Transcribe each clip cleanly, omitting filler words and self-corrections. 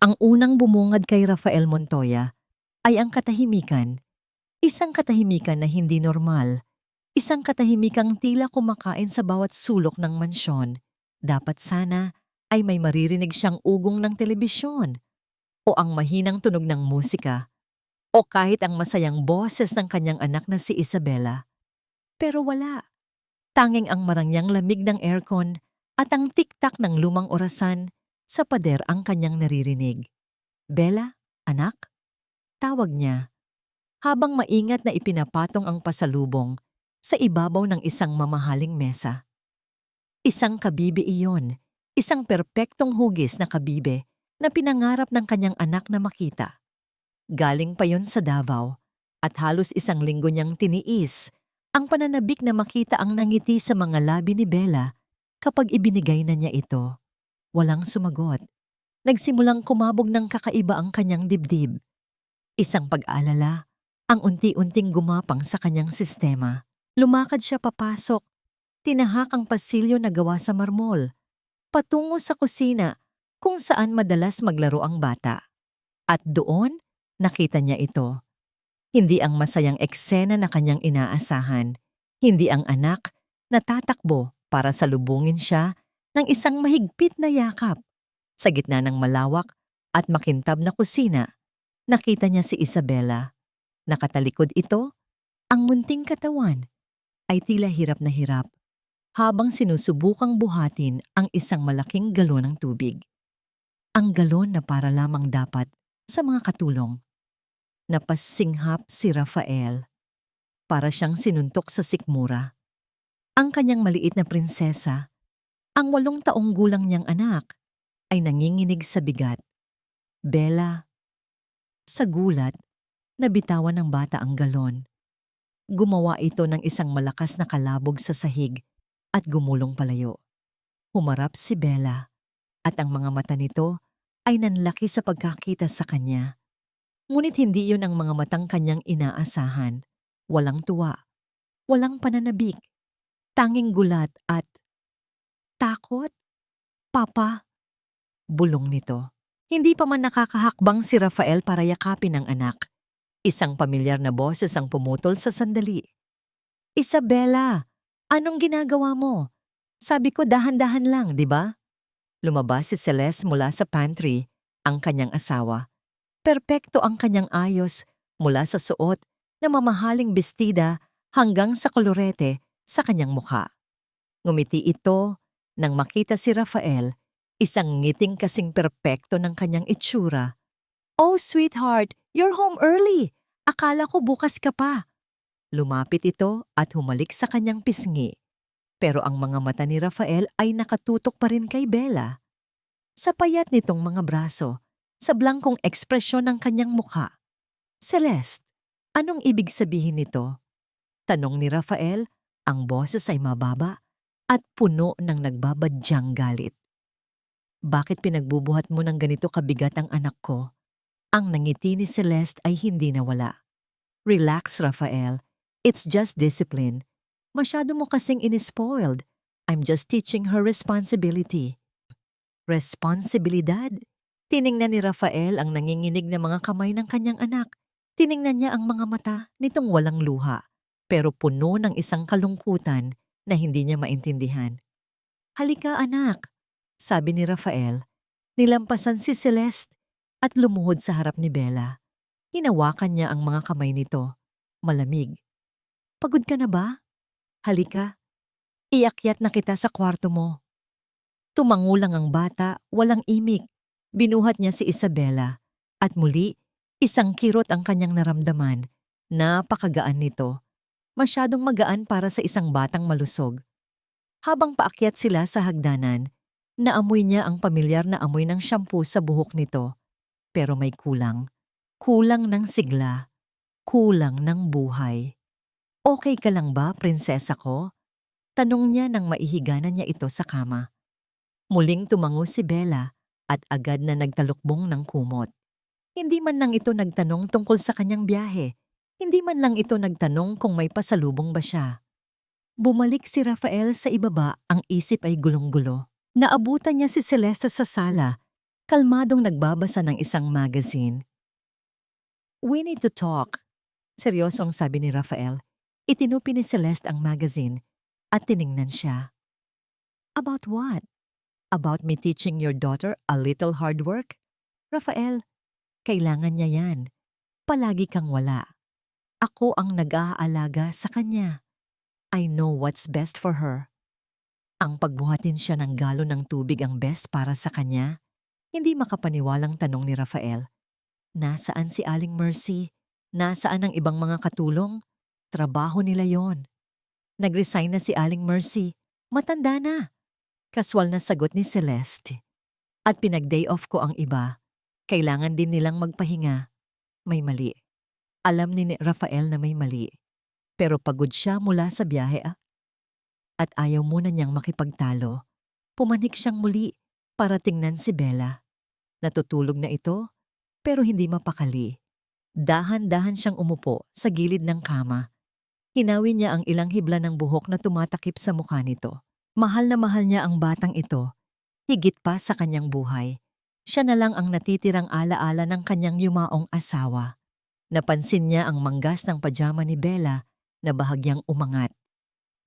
Ang unang bumungad kay Rafael Montoya ay ang katahimikan, isang katahimikan na hindi normal, isang katahimikang tila kumakain sa bawat sulok ng mansyon. Dapat sana ay may maririnig siyang ugong ng telebisyon o ang mahinang tunog ng musika o kahit ang masayang boses ng kanyang anak na si Isabela. Pero wala. Tanging ang marangyang lamig ng aircon at ang tiktak ng lumang orasan sa pader ang kanyang naririnig. Bella, anak? Tawag niya, habang maingat na ipinapatong ang pasalubong sa ibabaw ng isang mamahaling mesa. Isang kabibe iyon, isang perpektong hugis na kabibe na pinangarap ng kanyang anak na makita. Galing pa yon sa Davao at halos isang linggo niyang tiniis ang pananabik na makita ang nangiti sa mga labi ni Bella kapag ibinigay na niya ito. Walang sumagot. Nagsimulang kumabog ng kakaiba ang kanyang dibdib. Isang pag-alala ang unti-unting gumapang sa kanyang sistema. Lumakad siya papasok, tinahak ang pasilyo na gawa sa marmol, patungo sa kusina kung saan madalas maglaro ang bata. At doon, nakita niya ito. Hindi ang masayang eksena na kanyang inaasahan, hindi ang anak na tatakbo para salubungin siya ng isang mahigpit na yakap. Sa gitna ng malawak at makintab na kusina, nakita niya si Isabela. Nakatalikod ito, ang munting katawan ay tila hirap na hirap habang sinusubukang buhatin ang isang malaking galon ng tubig. Ang galon na para lamang dapat sa mga katulong. Napasinghap si Rafael. Para siyang sinuntok sa sikmura. Ang kanyang maliit na prinsesa, ang 8 taong gulang niyang anak, ay nanginginig sa bigat. Bella. Sa gulat, nabitawan ng bata ang galon. Gumawa ito ng isang malakas na kalabog sa sahig at gumulong palayo. Humarap si Bella at ang mga mata nito ay nanlaki sa pagkakita sa kanya. Ngunit hindi yun ang mga matang kanyang inaasahan. Walang tuwa, walang pananabik, tanging gulat at takot. Papa, bulong nito. Hindi pa man nakakahakbang si Rafael para yakapin ang anak. Isang pamilyar na boses ang pumutol sa sandali. Isabela, anong ginagawa mo? Sabi ko dahan-dahan lang, di ba? Lumabas si Celeste mula sa pantry, ang kanyang asawa. Perpekto ang kanyang ayos mula sa suot na mamahaling bestida hanggang sa kolorete sa kanyang mukha. Ngumiti ito nang makita si Rafael, isang ngiting kasing perpekto ng kanyang itsura. Oh sweetheart, you're home early. Akala ko bukas ka pa. Lumapit ito at humalik sa kanyang pisngi. Pero ang mga mata ni Rafael ay nakatutok pa rin kay Bella. Sa payat nitong mga braso, sa blangkong ekspresyon ng kanyang mukha. Celeste, anong ibig sabihin nito? Tanong ni Rafael, ang boses ay mababa at puno ng nagbabadyang galit. Bakit pinagbubuhat mo ng ganito kabigat ang anak ko? Ang nangiti ni Celeste ay hindi nawala. Relax, Rafael. It's just discipline. Masyado mo kasing inispoiled. I'm just teaching her responsibility. Responsibilidad? Tiningnan ni Rafael ang nanginginig na mga kamay ng kanyang anak. Tiningnan niya ang mga mata nitong walang luha, pero puno ng isang kalungkutan na hindi niya maintindihan. Halika anak, sabi ni Rafael. Nilampasan si Celeste at lumuhod sa harap ni Bella. Hinawakan niya ang mga kamay nito. Malamig. Pagod ka na ba? Halika. Iakyat na kita sa kwarto mo. Tumangulang ang bata, walang imik. Binuhat niya si Isabela at muli, isang kirot ang kanyang naramdaman. Napakagaan nito. Masyadong magaan para sa isang batang malusog. Habang paakyat sila sa hagdanan, naamoy niya ang pamilyar na amoy ng shampoo sa buhok nito. Pero may kulang. Kulang ng sigla. Kulang ng buhay. Okay ka lang ba, prinsesa ko? Tanong niya nang maihiganan niya ito sa kama. Muling tumango si Bella at agad na nagtalukbong ng kumot. Hindi man lang ito nagtanong tungkol sa kanyang biyahe. Hindi man lang ito nagtanong kung may pasalubong ba siya. Bumalik si Rafael sa ibaba, ang isip ay gulong-gulo. Naabutan niya si Celeste sa sala, Kalmadong nagbabasa ng isang magazine. "We need to talk," seryosong sabi ni Rafael. Itinupi ni Celeste ang magazine at tiningnan siya. "About what? About me teaching your daughter a little hard work? Rafael, kailangan niya yan. Palagi kang wala. Ako ang nag-aalaga sa kanya. I know what's best for her." Ang pagbuhatin siya ng galon ng tubig ang best para sa kanya? Hindi makapaniwalang tanong ni Rafael. Nasaan si Aling Mercy? Nasaan ang ibang mga katulong? Trabaho nila yon. Nag-resign na si Aling Mercy. Matanda na. Kaswal na sagot ni Celeste. At pinag-day off ko ang iba. Kailangan din nilang magpahinga. May mali. Alam ni Rafael na may mali. Pero pagod siya mula sa biyahe at ayaw muna niyang makipagtalo. Pumanik siyang muli para tingnan si Bella. Natutulog na ito pero hindi mapakali. Dahan-dahan siyang umupo sa gilid ng kama. Hinawi niya ang ilang hibla ng buhok na tumatakip sa mukha nito. Mahal na mahal niya ang batang ito. Higit pa sa kanyang buhay. Siya na lang ang natitirang alaala ng kanyang yumaong asawa. Napansin niya ang manggas ng pajama ni Bella na bahagyang umangat.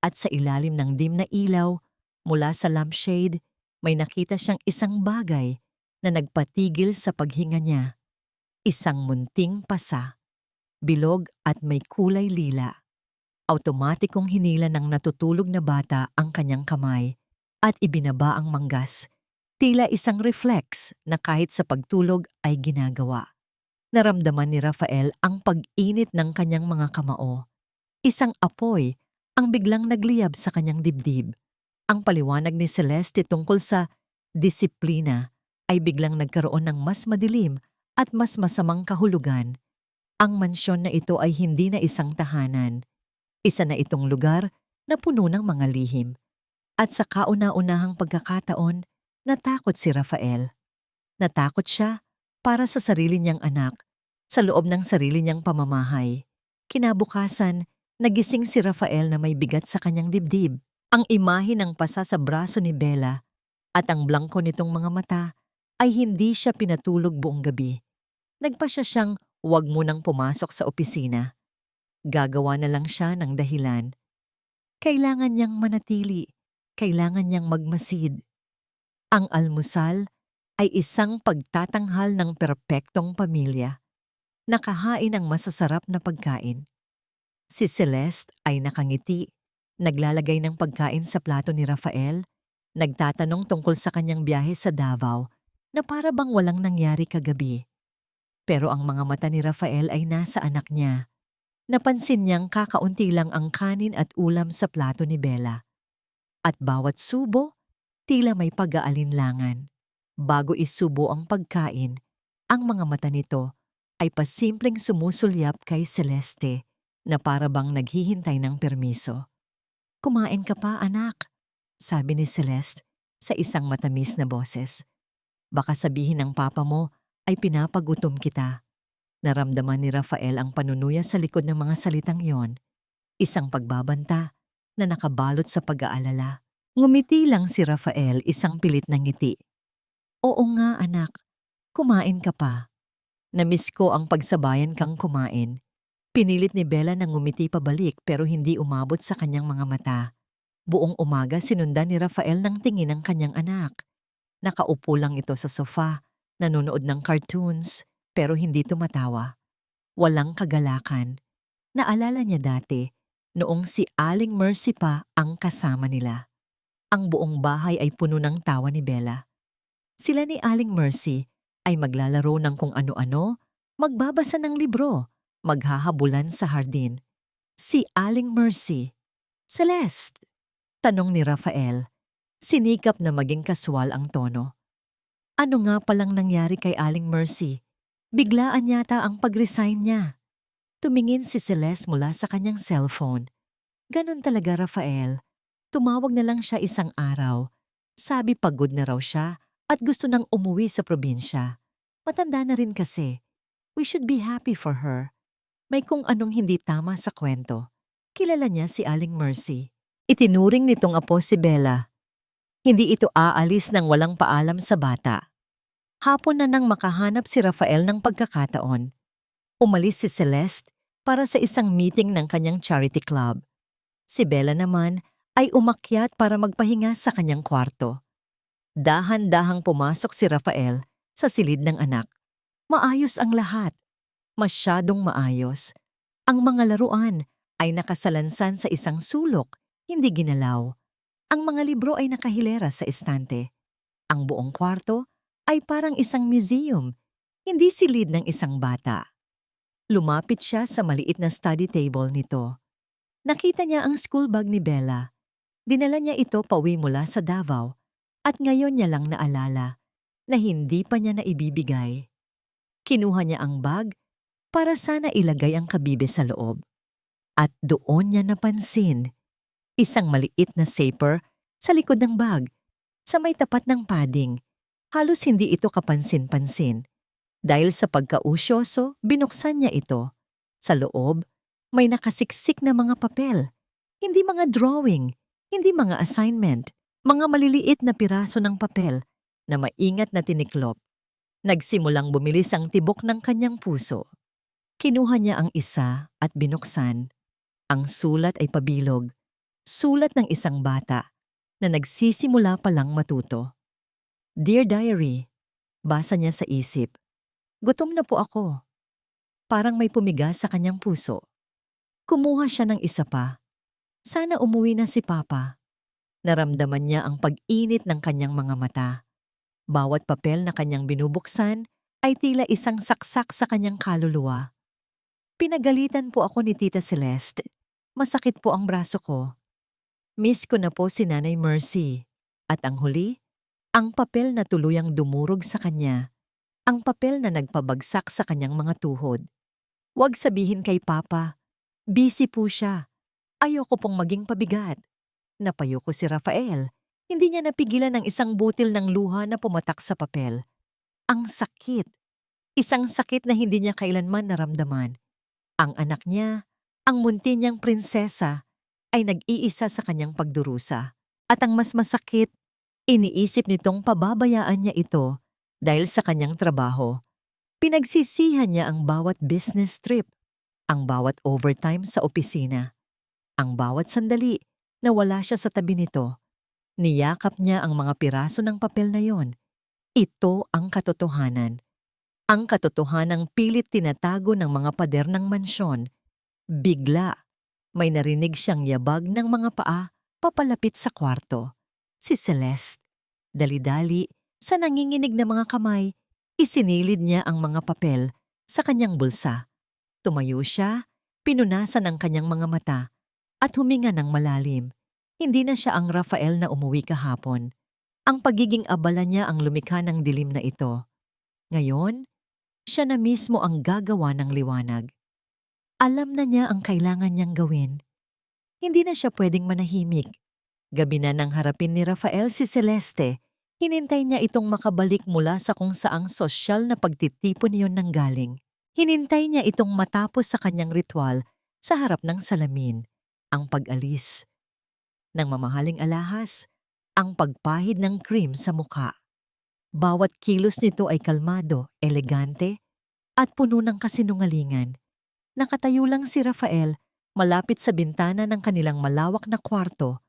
At sa ilalim ng dim na ilaw, mula sa lampshade, may nakita siyang isang bagay na nagpatigil sa paghinga niya. Isang munting pasa. Bilog at may kulay lila. Automatikong hinila ng natutulog na bata ang kanyang kamay at ibinaba ang manggas. Tila isang reflex na kahit sa pagtulog ay ginagawa. Naramdaman ni Rafael ang pag-init ng kanyang mga kamao. Isang apoy ang biglang nagliyab sa kanyang dibdib. Ang paliwanag ni Celeste tungkol sa disiplina ay biglang nagkaroon ng mas madilim at mas masamang kahulugan. Ang mansyon na ito ay hindi na isang tahanan. Isa na itong lugar na puno ng mga lihim. At sa kauna-unahang pagkakataon, natakot si Rafael. Natakot siya para sa sarili niyang anak, sa loob ng sarili niyang pamamahay. Kinabukasan, nagising si Rafael na may bigat sa kanyang dibdib. Ang imahe ng pasa sa braso ni Bella at ang blangko nitong mga mata ay hindi siya pinatulog buong gabi. Nagpasya siyang huwag munang pumasok sa opisina. Gagawa na lang siya ng dahilan. Kailangan niyang manatili. Kailangan niyang magmasid. Ang almusal ay isang pagtatanghal ng perpektong pamilya. Nakahain ang masasarap na pagkain. Si Celeste ay nakangiti, naglalagay ng pagkain sa plato ni Rafael, nagtatanong tungkol sa kanyang biyahe sa Davao na para bang walang nangyari kagabi. Pero ang mga mata ni Rafael ay nasa anak niya. Napansin niyang kakaunti lang ang kanin at ulam sa plato ni Bella. At bawat subo, tila may pag-aalinlangan. Bago isubo ang pagkain, ang mga mata nito ay pasimpleng sumusulyap kay Celeste na para bang naghihintay ng permiso. "Kumain ka pa, anak," sabi ni Celeste sa isang matamis na boses. "Baka sabihin ng papa mo ay pinapagutom kita." Naramdaman ni Rafael ang panunuya sa likod ng mga salitang yon. Isang pagbabanta na nakabalot sa pag-aalala. Ngumiti lang si Rafael, isang pilit na ngiti. "Oo nga, anak. Kumain ka pa. Namiss ko ang pagsabayan kang kumain." Pinilit ni Bella na ngumiti pabalik pero hindi umabot sa kanyang mga mata. Buong umaga sinundan ni Rafael ng tingin ng kanyang anak. Nakaupo lang ito sa sofa, nanonood ng cartoons, pero hindi tumatawa. Walang kagalakan. Naalala niya dati, noong si Aling Mercy pa ang kasama nila. Ang buong bahay ay puno ng tawa ni Bella. Sila ni Aling Mercy ay maglalaro ng kung ano-ano, magbabasa ng libro, maghahabulan sa hardin. Si Aling Mercy. "Celeste?" tanong ni Rafael. Sinikap na maging kaswal ang tono. Ano nga palang nangyari kay Aling Mercy? Biglaan yata ang pag-resign niya. Tumingin si Celeste mula sa kanyang cellphone. Ganon talaga, Rafael. Tumawag na lang siya isang araw. Sabi pagod na raw siya at gusto nang umuwi sa probinsya. Matanda na rin kasi. We should be happy for her. May kung anong hindi tama sa kwento. Kilala niya si Aling Mercy. Itinuring nitong apo si Bella. Hindi ito aalis nang walang paalam sa bata. Hapon na nang makahanap si Rafael ng pagkakataon. Umalis si Celeste para sa isang meeting ng kanyang charity club. Si Bella naman ay umakyat para magpahinga sa kanyang kwarto. Dahan-dahang pumasok si Rafael sa silid ng anak. Maayos ang lahat. Masyadong maayos. Ang mga laruan ay nakasalansan sa isang sulok, hindi ginalaw. Ang mga libro ay nakahilera sa estante. Ang buong kwarto ay parang isang museum, hindi silid ng isang bata. Lumapit siya sa maliit na study table nito. Nakita niya ang school bag ni Bella. Dinala niya ito pauwi mula sa Davao at ngayon niya lang naalala na hindi pa niya naibibigay. Kinuha niya ang bag para sana ilagay ang kabibe sa loob. At doon niya napansin isang maliit na zipper sa likod ng bag sa may tapat ng padding. Halos hindi ito kapansin-pansin. Dahil sa pagkausyoso, binuksan niya ito. Sa loob, may nakasiksik na mga papel. Hindi mga drawing, hindi mga assignment, mga maliliit na piraso ng papel na maingat na tiniklop. Nagsimulang bumilis ang tibok ng kanyang puso. Kinuha niya ang isa at binuksan. Ang sulat ay pabilog. Sulat ng isang bata na nagsisimula pa lang matuto. Dear Diary, basa niya sa isip. Gutom na po ako. Parang may pumigas sa kanyang puso. Kumuha siya ng isa pa. Sana umuwi na si Papa. Naramdaman niya ang pag-init ng kanyang mga mata. Bawat papel na kanyang binubuksan ay tila isang saksak sa kanyang kaluluwa. Pinagalitan po ako ni Tita Celeste. Masakit po ang braso ko. Miss ko na po si Nanay Mercy. At ang huli, ang papel na tuluyang dumurog sa kanya. Ang papel na nagpabagsak sa kanyang mga tuhod. Huwag sabihin kay Papa. Busy po siya. Ayoko pong maging pabigat. Napayo ko si Rafael. Hindi niya napigilan ang isang butil ng luha na pumatak sa papel. Ang sakit. Isang sakit na hindi niya kailanman naramdaman. Ang anak niya, ang munti niyang prinsesa, ay nag-iisa sa kanyang pagdurusa. At ang mas masakit, iniisip nitong pababayaan niya ito dahil sa kanyang trabaho. Pinagsisihan niya ang bawat business trip, ang bawat overtime sa opisina, ang bawat sandali na wala siya sa tabi nito. Niyakap niya ang mga piraso ng papel na yon. Ito ang katotohanan. Ang katotohanang pilit tinatago ng mga pader ng mansyon. Bigla, may narinig siyang yabag ng mga paa papalapit sa kwarto. Si Celeste. Dali-dali, sa nanginginig na mga kamay, isinilid niya ang mga papel sa kanyang bulsa. Tumayo siya, pinunasan ang kanyang mga mata, at huminga ng malalim. Hindi na siya ang Rafael na umuwi kahapon. Ang pagiging abala niya ang lumikha ng dilim na ito. Ngayon, siya na mismo ang gagawa ng liwanag. Alam na niya ang kailangan niyang gawin. Hindi na siya pwedeng manahimik. Gabi na nang harapin ni Rafael si Celeste, hinintay niya itong makabalik mula sa kung saang sosyal na pagtitipon niyon nanggaling. Hinintay niya itong matapos sa kanyang ritual sa harap ng salamin, ang pag-alis ng mamahaling alahas, ang pagpahid ng cream sa mukha. Bawat kilos nito ay kalmado, elegante, at puno ng kasinungalingan. Nakatayo lang si Rafael malapit sa bintana ng kanilang malawak na kwarto,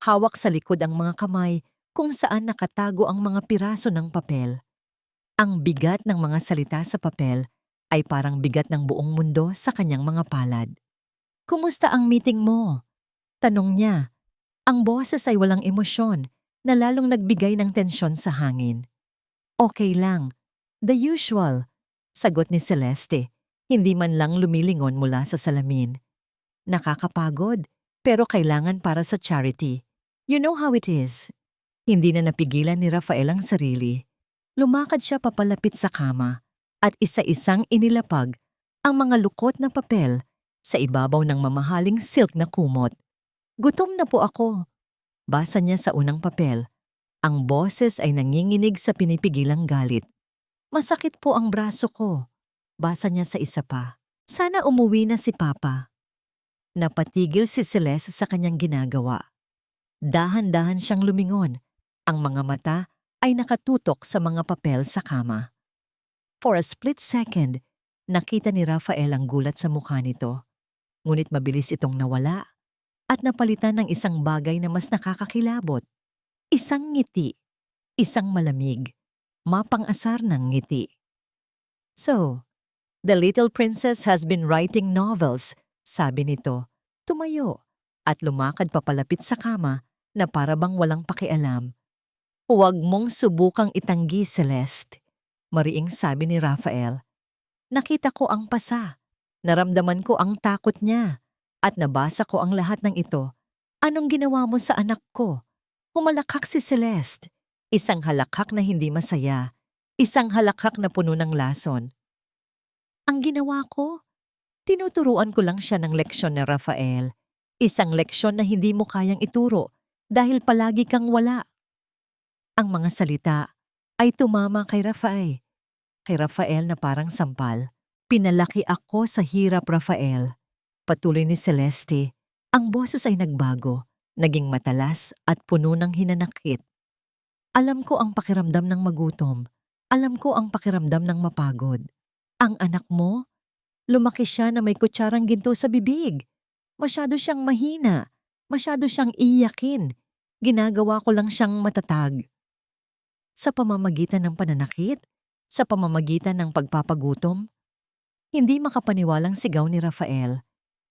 hawak sa likod ang mga kamay kung saan nakatago ang mga piraso ng papel. Ang bigat ng mga salita sa papel ay parang bigat ng buong mundo sa kanyang mga palad. Kumusta ang meeting mo? Tanong niya. Ang boses ay walang emosyon na lalong nagbigay ng tensyon sa hangin. Okay lang. The usual. Sagot ni Celeste, hindi man lang lumilingon mula sa salamin. Nakakapagod, pero kailangan para sa charity. You know how it is. Hindi na napigilan ni Rafael ang sarili. Lumakad siya papalapit sa kama at isa-isang inilapag ang mga lukot na papel sa ibabaw ng mamahaling silk na kumot. Gutom na po ako. Basa niya sa unang papel. Ang boses ay nanginginig sa pinipigilang galit. Masakit po ang braso ko. Basa niya sa isa pa. Sana umuwi na si Papa. Napatigil si Celeste sa kanyang ginagawa. Dahan-dahan siyang lumingon. Ang mga mata ay nakatutok sa mga papel sa kama. For a split second, nakita ni Rafael ang gulat sa mukha nito. Ngunit mabilis itong nawala at napalitan ng isang bagay na mas nakakakilabot. Isang ngiti, isang malamig, mapang-asar ng ngiti. So, the little princess has been writing novels, sabi nito. Tumayo at lumakad papalapit sa kama na parabang walang pakialam. Huwag mong subukang itanggi, Celeste, mariing sabi ni Rafael. Nakita ko ang pasa, naramdaman ko ang takot niya, at nabasa ko ang lahat ng ito. Anong ginawa mo sa anak ko? Humalakhak si Celeste, isang halakhak na hindi masaya, isang halakhak na puno ng lason. Ang ginawa ko? Tinuturuan ko lang siya ng leksyon ni Rafael. Isang leksyon na hindi mo kayang ituro dahil palagi kang wala. Ang mga salita ay tumama kay Rafael. Kay Rafael na parang sampal. Pinalaki ako sa hirap, Rafael. Patuloy ni Celeste. Ang boses ay nagbago, naging matalas at puno ng hinanakit. Alam ko ang pakiramdam ng magutom. Alam ko ang pakiramdam ng mapagod. Ang anak mo? Lumaki siya na may kutsarang ginto sa bibig. Masyado siyang mahina. Masyado siyang iyakin. Ginagawa ko lang siyang matatag. Sa pamamagitan ng pananakit? Sa pamamagitan ng pagpapagutom? Hindi makapaniwalang sigaw ni Rafael.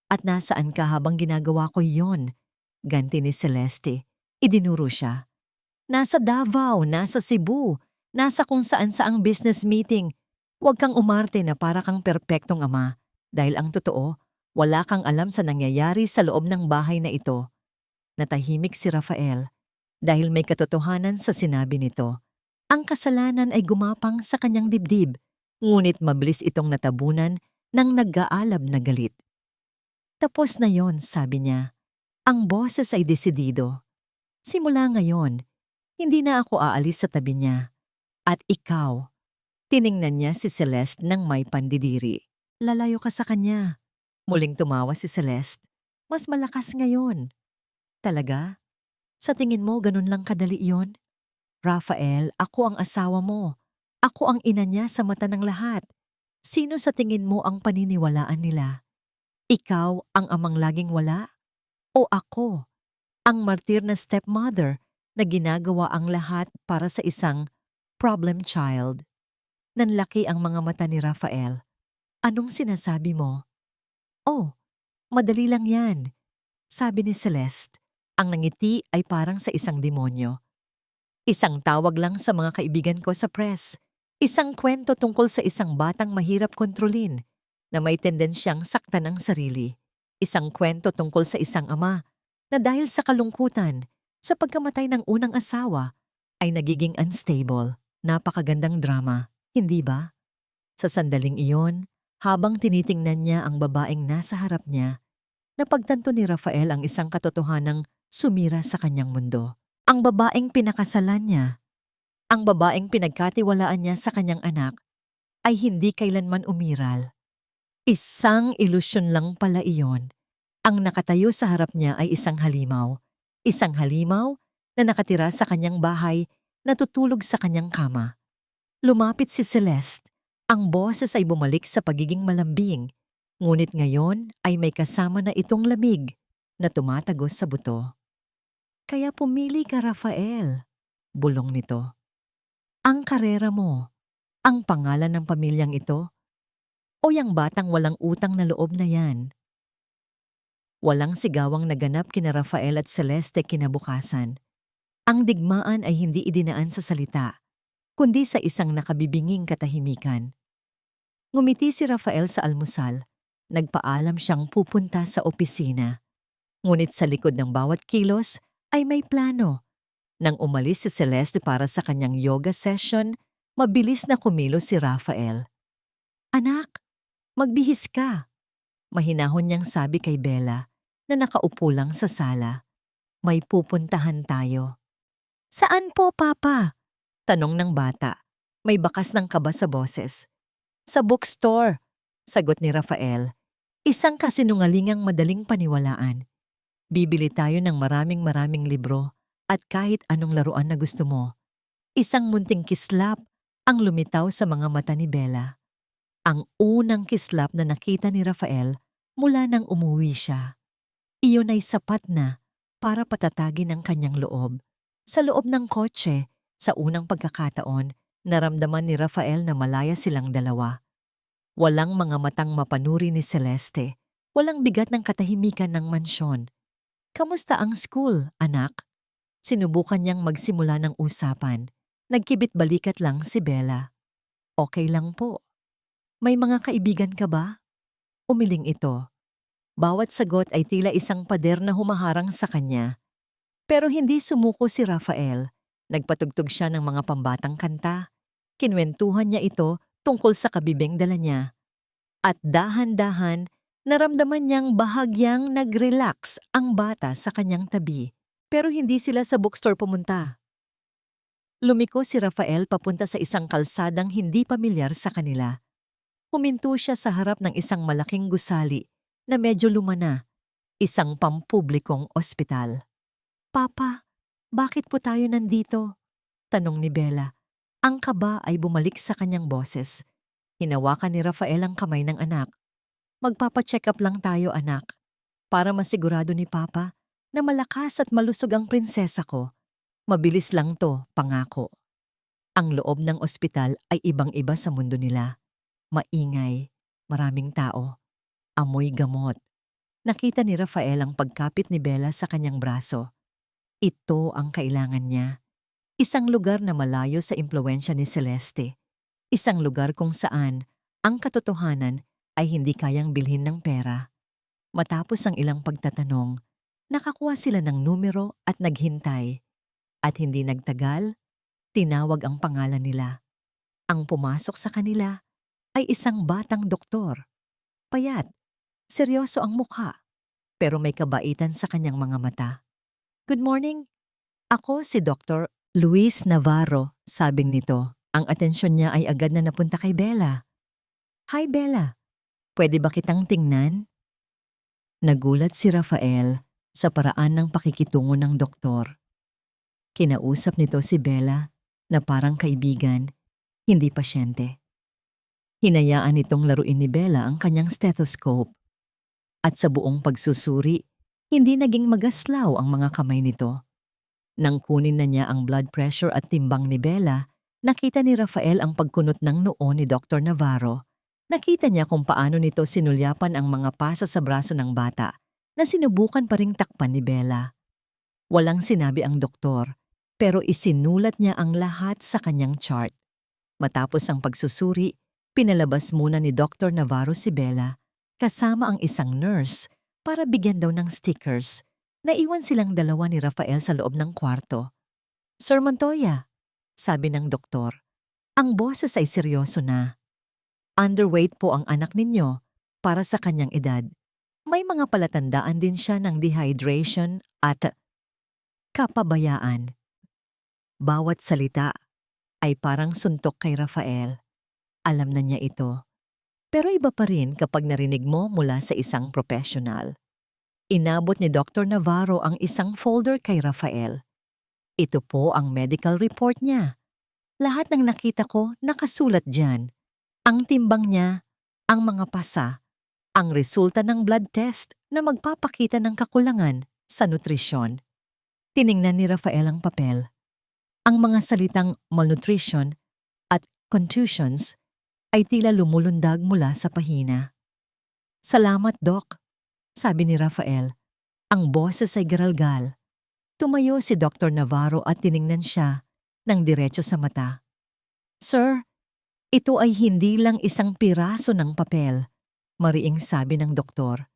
At nasaan ka habang ginagawa ko yon? Ganti ni Celeste. Idinuro siya. Nasa Davao, nasa Cebu, nasa kung saan saang business meeting. Huwag kang umarte na para kang perpektong ama. Dahil ang totoo, wala kang alam sa nangyayari sa loob ng bahay na ito. Natahimik si Rafael dahil may katotohanan sa sinabi nito. Ang kasalanan ay gumapang sa kanyang dibdib, ngunit mabilis itong natabunan ng nag-aalab na galit. Tapos na yon, sabi niya. Ang boses ay desidido. Simula ngayon, hindi na ako aalis sa tabi niya. At ikaw, tiningnan niya si Celeste ng may pandidiri. Lalayo ka sa kanya. Muling tumawa si Celeste. Mas malakas ngayon. Talaga? Sa tingin mo ganun lang kadali yon? Rafael, ako ang asawa mo. Ako ang ina niya sa mata ng lahat. Sino sa tingin mo ang paniniwalaan nila? Ikaw ang amang laging wala? O ako, ang martir na stepmother na ginagawa ang lahat para sa isang problem child? Nanlaki ang mga mata ni Rafael. Anong sinasabi mo? Oh, madali lang yan. Sabi ni Celeste, ang nangiti ay parang sa isang demonyo. Isang tawag lang sa mga kaibigan ko sa press. Isang kwento tungkol sa isang batang mahirap kontrolin na may tendensyang saktan ang sarili. Isang kwento tungkol sa isang ama na dahil sa kalungkutan, sa pagkamatay ng unang asawa, ay nagiging unstable. Napakagandang drama, hindi ba? Sa sandaling iyon, habang tinitingnan niya ang babaeng nasa harap niya, napagtanto ni Rafael ang isang katotohanang sumira sa kanyang mundo. Ang babaeng pinakasalan niya, ang babaeng pinagkatiwalaan niya sa kanyang anak, ay hindi kailanman umiral. Isang ilusyon lang pala iyon. Ang nakatayo sa harap niya ay isang halimaw. Isang halimaw na nakatira sa kanyang bahay, natutulog sa kanyang kama. Lumapit si Celeste. Ang boses ay bumalik sa pagiging malambing. Ngunit ngayon ay may kasama na itong lamig na tumatagos sa buto. Kaya pumili ka, Rafael, bulong nito. Ang karera mo, ang pangalan ng pamilyang ito, o yang batang walang utang na loob na yan? Walang sigawang naganap kina Rafael at Celeste kinabukasan. Ang digmaan ay hindi idinaan sa salita, kundi sa isang nakabibinging katahimikan. Ngumiti si Rafael sa almusal, nagpaalam siyang pupunta sa opisina. Ngunit sa likod ng bawat kilos ay may plano. Nang umalis si Celeste para sa kanyang yoga session, mabilis na kumilos si Rafael. Anak, magbihis ka. Mahinahon niyang sabi kay Bella na nakaupo lang sa sala. May pupuntahan tayo. Saan po, Papa? Tanong ng bata. May bakas ng kaba sa boses. Sa bookstore, sagot ni Rafael. Isang kasinungalingang madaling paniwalaan. Bibili tayo ng maraming libro at kahit anong laruan na gusto mo. Isang munting kislap ang lumitaw sa mga mata ni Bella. Ang unang kislap na nakita ni Rafael mula nang umuwi siya. Iyon ay sapat na para patatagin ang kanyang loob. Sa loob ng kotse, sa unang pagkakataon, naramdaman ni Rafael na malaya silang dalawa. Walang mga matang mapanuri ni Celeste. Walang bigat ng katahimikan ng mansyon. Kamusta ang school, anak? Sinubukan niyang magsimula ng usapan. Nagkibit-balikat lang si Bella. Okay lang po. May mga kaibigan ka ba? Umiling ito. Bawat sagot ay tila isang pader na humaharang sa kanya. Pero hindi sumuko si Rafael. Nagpatugtog siya ng mga pambatang kanta. Kinwentuhan niya ito tungkol sa kabibing dala niya. At dahan-dahan, naramdaman niyang bahagyang nag-relax ang bata sa kanyang tabi. Pero hindi sila sa bookstore pumunta. Lumiko si Rafael papunta sa isang kalsadang hindi pamilyar sa kanila. Huminto siya sa harap ng isang malaking gusali na medyo lumana, isang pampublikong ospital. Papa, bakit po tayo nandito? Tanong ni Bella. Ang kaba ay bumalik sa kanyang boses. Hinawakan ni Rafael ang kamay ng anak. Magpapa-check up lang tayo, anak, para masigurado ni Papa na malakas at malusog ang prinsesa ko. Mabilis lang to, pangako. Ang loob ng ospital ay ibang-iba sa mundo nila. Maingay, maraming tao, amoy gamot. Nakita ni Rafael ang pagkapit ni Bella sa kanyang braso. Ito ang kailangan niya. Isang lugar na malayo sa impluwensya ni Celeste. Isang lugar kung saan ang katotohanan ay hindi kayang bilhin ng pera. Matapos ang ilang pagtatanong, nakakuha sila ng numero at naghintay. At hindi nagtagal, tinawag ang pangalan nila. Ang pumasok sa kanila ay isang batang doktor. Payat, seryoso ang mukha, pero may kabaitan sa kanyang mga mata. Good morning. Ako si Dr. Luis Navarro, sabing nito. Ang atensyon niya ay agad na napunta kay Bella. Hi Bella, pwede ba kitang tingnan? Nagulat si Rafael sa paraan ng pakikitungo ng doktor. Kinausap nito si Bella na parang kaibigan, hindi pasyente. Hinayaan nitong laruin ni Bella ang kanyang stethoscope. At sa buong pagsusuri, hindi naging magaslaw ang mga kamay nito. Nang kunin na niya ang blood pressure at timbang ni Bella, nakita ni Rafael ang pagkunot ng noo ni Dr. Navarro. Nakita niya kung paano nito sinulyapan ang mga pasa sa braso ng bata na sinubukan pa ring takpan ni Bella. Walang sinabi ang doktor, pero isinulat niya ang lahat sa kanyang chart. Matapos ang pagsusuri, pinalabas muna ni Dr. Navarro si Bella kasama ang isang nurse para bigyan daw ng stickers. Naiwan silang dalawa ni Rafael sa loob ng kwarto. Sir Montoya, sabi ng doktor, ang boses ay seryoso na. Underweight po ang anak ninyo para sa kanyang edad. May mga palatandaan din siya ng dehydration at kapabayaan. Bawat salita ay parang suntok kay Rafael. Alam na niya ito. Pero iba pa rin kapag narinig mo mula sa isang professional. Inabot ni Dr. Navarro ang isang folder kay Rafael. Ito po ang medical report niya. Lahat ng nakita ko nakasulat dyan. Ang timbang niya, ang mga pasa, ang resulta ng blood test na magpapakita ng kakulangan sa nutrisyon. Tiningnan ni Rafael ang papel. Ang mga salitang malnutrition at contusions ay tila lumulundag mula sa pahina. Salamat, Doc, sabi ni Rafael. Ang boses ay garalgal. Tumayo si Dr. Navarro at tiningnan siya ng diretso sa mata. Sir, ito ay hindi lang isang piraso ng papel, mariing sabi ng doktor.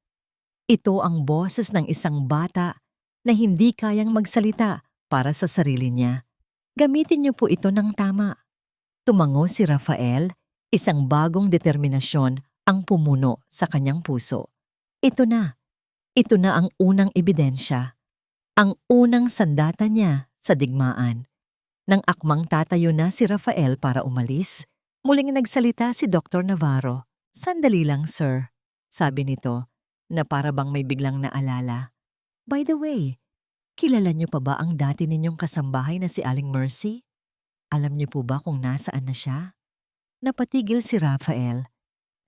Ito ang boses ng isang bata na hindi kayang magsalita para sa sarili niya. Gamitin niyo po ito ng tama. Tumango si Rafael, isang bagong determinasyon ang pumuno sa kanyang puso. Ito na ang unang ebidensya, ang unang sandata niya sa digmaan. Nang akmang tatayo na si Rafael para umalis, muling nagsalita si Dr. Navarro. Sandali lang, sir, sabi nito, na para bang may biglang naalala. By the way, kilala niyo pa ba ang dati ninyong kasambahay na si Aling Mercy? Alam niyo po ba kung nasaan na siya? Napatigil si Rafael.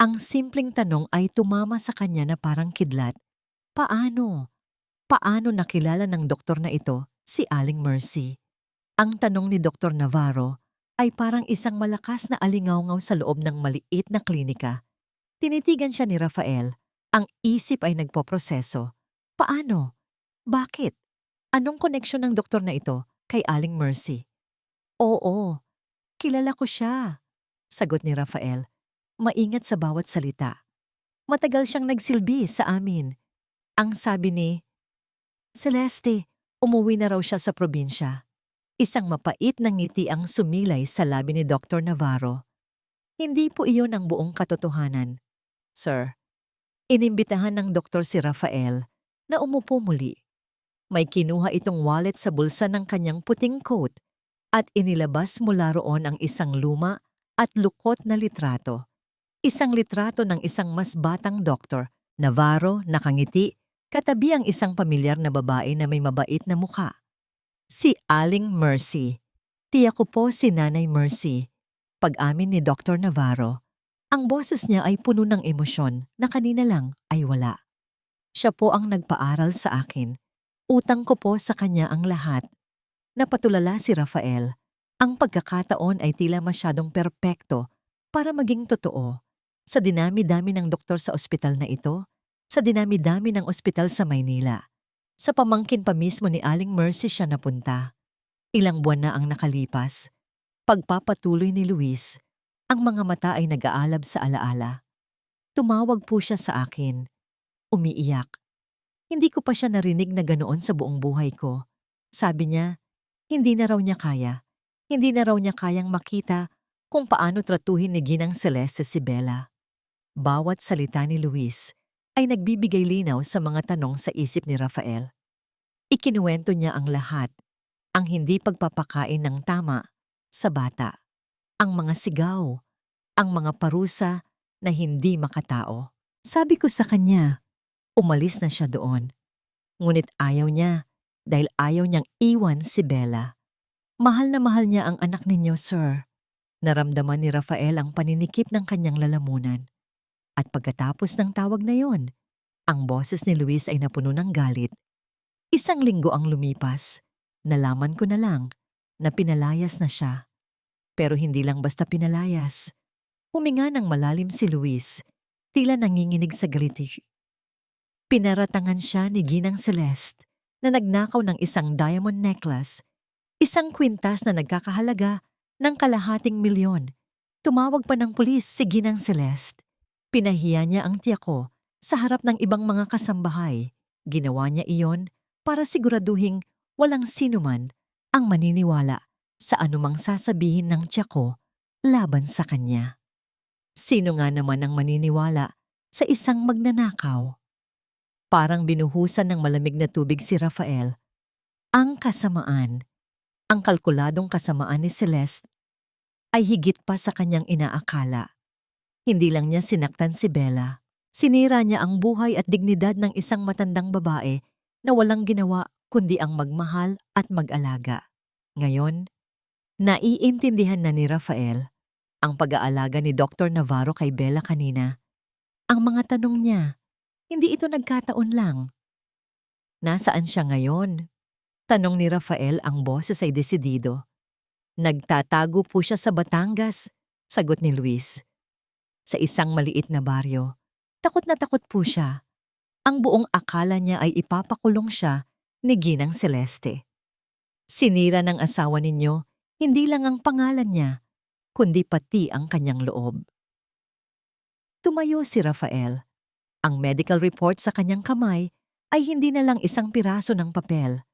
Ang simpleng tanong ay tumama sa kanya na parang kidlat. Paano? Paano nakilala ng doktor na ito si Aling Mercy? Ang tanong ni Dr. Navarro ay parang isang malakas na alingawngaw sa loob ng maliit na klinika. Tinitigan siya ni Rafael. Ang isip ay nagpoproseso. Paano? Bakit? Anong koneksyon ng doktor na ito kay Aling Mercy? Oo, kilala ko siya, sagot ni Rafael. Maingat sa bawat salita. Matagal siyang nagsilbi sa amin. Ang sabi ni Celeste, umuwi na raw siya sa probinsya. Isang mapait na ngiti ang sumilay sa labi ni Dr. Navarro. Hindi po iyon ang buong katotohanan, sir. Inimbitahan ng doktor si Rafael na umupo muli. May kinuha itong wallet sa bulsa ng kanyang puting coat at inilabas mula roon ang isang luma at lukot na litrato. Isang litrato ng isang mas batang doktor, Navarro, nakangiti, katabi ang isang pamilyar na babae na may mabait na mukha. Si Aling Mercy. Tiyak ko po si Nanay Mercy. Pag-amin ni Dr. Navarro, ang boses niya ay puno ng emosyon na kanina lang ay wala. Siya po ang nagpaaral sa akin. Utang ko po sa kanya ang lahat. Napatulala si Rafael. Ang pagkakataon ay tila masyadong perpekto para maging totoo. Sa dinami-dami ng doktor sa ospital na ito, sa dinami-dami ng ospital sa Maynila. Sa pamangkin pa mismo ni Aling Mercy siya napunta. Ilang buwan na ang nakalipas. Pagpapatuloy ni Luis, ang mga mata ay nag-aalab sa alaala. Tumawag po siya sa akin. Umiiyak. Hindi ko pa siya narinig na ganoon sa buong buhay ko. Sabi niya, hindi na raw niya kaya. Hindi na raw niya kayang makita kung paano tratuhin ni Ginang Celeste si Bella. Bawat salita ni Luis ay nagbibigay linaw sa mga tanong sa isip ni Rafael. Ikinuwento niya ang lahat, ang hindi pagpapakain ng tama sa bata, ang mga sigaw, ang mga parusa na hindi makatao. Sabi ko sa kanya, umalis na siya doon. Ngunit ayaw niya dahil ayaw niyang iwan si Bella. Mahal na mahal niya ang anak ninyo, sir. Naramdaman ni Rafael ang paninikip ng kanyang lalamunan. At pagkatapos ng tawag na yon, ang boses ni Luis ay napuno ng galit. Isang linggo ang lumipas. Nalaman ko na lang na pinalayas na siya. Pero hindi lang basta pinalayas. Huminga ng malalim si Luis, tila nanginginig sa galit. Pinaratangan siya ni Ginang Celeste na nagnakaw ng isang diamond necklace, isang kwintas na nagkakahalaga ng ₱250,000. Tumawag pa ng pulis si Ginang Celeste. Pinahiya niya ang tiyak ko sa harap ng ibang mga kasambahay. Ginawa niya iyon para siguraduhing walang sinuman ang maniniwala sa anumang sasabihin ng tiyak ko laban sa kanya. Sino nga naman ang maniniwala sa isang magnanakaw? Parang binuhusan ng malamig na tubig si Rafael. Ang kasamaan, ang kalkuladong kasamaan ni Celeste ay higit pa sa kanyang inaakala. Hindi lang niya sinaktan si Bella. Sinira niya ang buhay at dignidad ng isang matandang babae na walang ginawa kundi ang magmahal at mag-alaga. Ngayon, naiintindihan na ni Rafael ang pag-aalaga ni Dr. Navarro kay Bella kanina. Ang mga tanong niya, hindi ito nagkataon lang. Nasaan siya ngayon? Tanong ni Rafael, ang boses ay desidido. Nagtatago po siya sa Batangas, sagot ni Luis. Sa isang maliit na baryo, takot na takot po siya. Ang buong akala niya ay ipapakulong siya ni Ginang Celeste. Sinira ng asawa ninyo, hindi lang ang pangalan niya, kundi pati ang kanyang loob. Tumayo si Rafael. Ang medical report sa kanyang kamay ay hindi na lang isang piraso ng papel.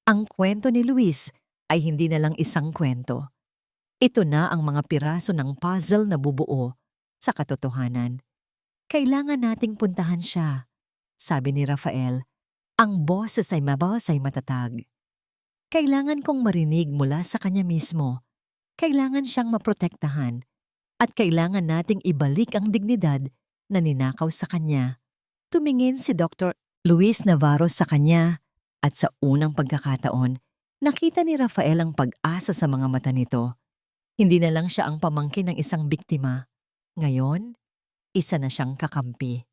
Ang kwento ni Luis ay hindi na lang isang kwento. Ito na ang mga piraso ng puzzle na bubuo sa katotohanan. Kailangan nating puntahan siya, sabi ni Rafael. Ang boses ay matatag. Kailangan kong marinig mula sa kanya mismo. Kailangan siyang maprotektahan at kailangan nating ibalik ang dignidad na ninakaw sa kanya. Tumingin si Dr. Luis Navarro sa kanya at sa unang pagkakataon, nakita ni Rafael ang pag-asa sa mga mata nito. Hindi na lang siya ang pamangkin ng isang biktima. Ngayon, isa na siyang kakampi.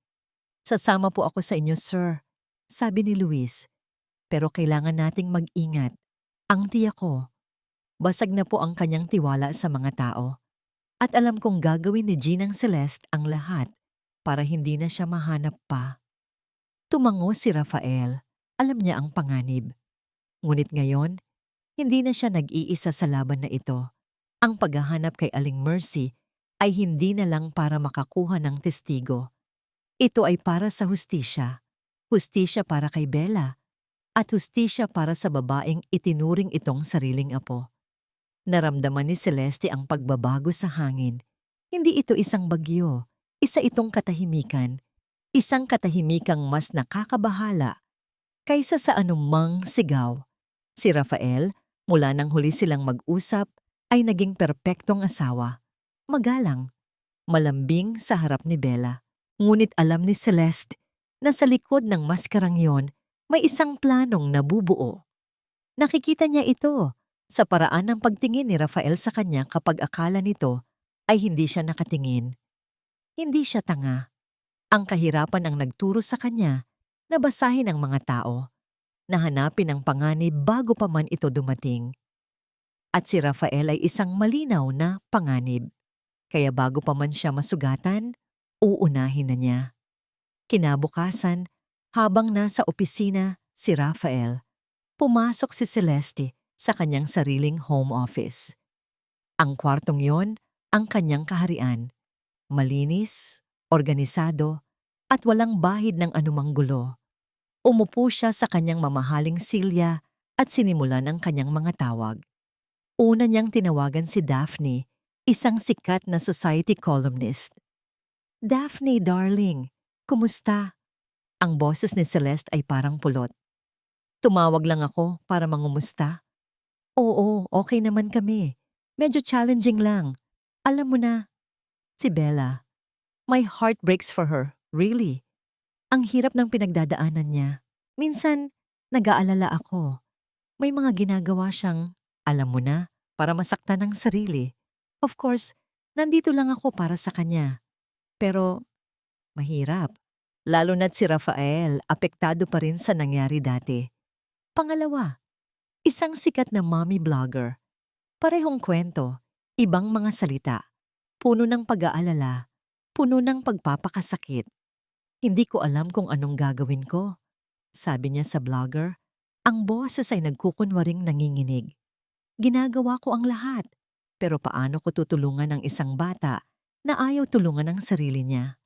Sasama po ako sa inyo, sir, sabi ni Luis. Pero kailangan nating mag-ingat. Ang tiyak ko, basag na po ang kanyang tiwala sa mga tao. At alam kong gagawin ni Ginang Celeste ang lahat para hindi na siya mahanap pa. Tumango si Rafael. Alam niya ang panganib. Ngunit ngayon, hindi na siya nag-iisa sa laban na ito. Ang paghahanap kay Aling Mercy ay hindi na lang para makakuha ng testigo. Ito ay para sa hustisya. Hustisya para kay Bella at hustisya para sa babaeng itinuring itong sariling apo. Naramdaman ni Celeste ang pagbabago sa hangin. Hindi ito isang bagyo, isa itong katahimikan. Isang katahimikang mas nakakabahala kaysa sa anumang sigaw. Si Rafael, mula nang huli silang mag-usap, ay naging perpektong asawa. Magalang, malambing sa harap ni Bella. Ngunit alam ni Celeste na sa likod ng maskarang yon may isang planong nabubuo. Nakikita niya ito sa paraan ng pagtingin ni Rafael sa kanya kapag akala nito ay hindi siya nakatingin. Hindi siya tanga. Ang kahirapan ang nagturo sa kanya na basahin ang mga tao, na hanapin ang panganib bago pa man ito dumating. At si Rafael ay isang malinaw na panganib. Kaya bago pa man siya masugatan, uunahin na niya. Kinabukasan, habang nasa opisina si Rafael, pumasok si Celeste sa kanyang sariling home office. Ang kwartong yon, ang kanyang kaharian. Malinis, organisado, at walang bahid ng anumang gulo. Umupo siya sa kanyang mamahaling silya at sinimulan ang kanyang mga tawag. Una niyang tinawagan si Daphne, isang sikat na society columnist. "Daphne, darling, kumusta?" Ang boses ni Celeste ay parang pulot. "Tumawag lang ako para mangumusta." "Oo, okay naman kami. Medyo challenging lang. Alam mo na, si Bella. My heart breaks for her, really. Ang hirap ng pinagdadaanan niya. Minsan, nag-aalala ako. May mga ginagawa siyang, alam mo na, para masaktan ng sarili. Of course, nandito lang ako para sa kanya. Pero, mahirap. Lalo na't si Rafael, apektado pa rin sa nangyari dati. Pangalawa, isang sikat na mommy blogger. Parehong kwento, ibang mga salita. Puno ng pag-aalala, puno ng pagpapakasakit. "Hindi ko alam kung anong gagawin ko," sabi niya sa blogger. Ang boses ay nagkukunwaring nanginginig. "Ginagawa ko ang lahat, pero paano ko tutulungan ang isang bata na ayaw tulungan ang sarili niya?"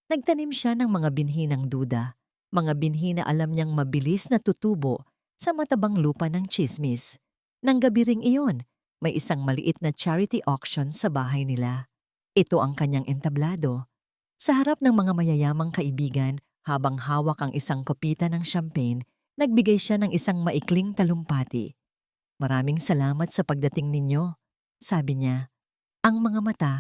Nagtanim siya ng mga binhi ng duda, mga binhi na alam niyang mabilis na tutubo sa matabang lupa ng tsismis. Nang gabi ring iyon, may isang maliit na charity auction sa bahay nila. Ito ang kanyang entablado. Sa harap ng mga mayayamang kaibigan, habang hawak ang isang kopita ng champagne, nagbigay siya ng isang maikling talumpati. "Maraming salamat sa pagdating ninyo," sabi niya. Ang mga mata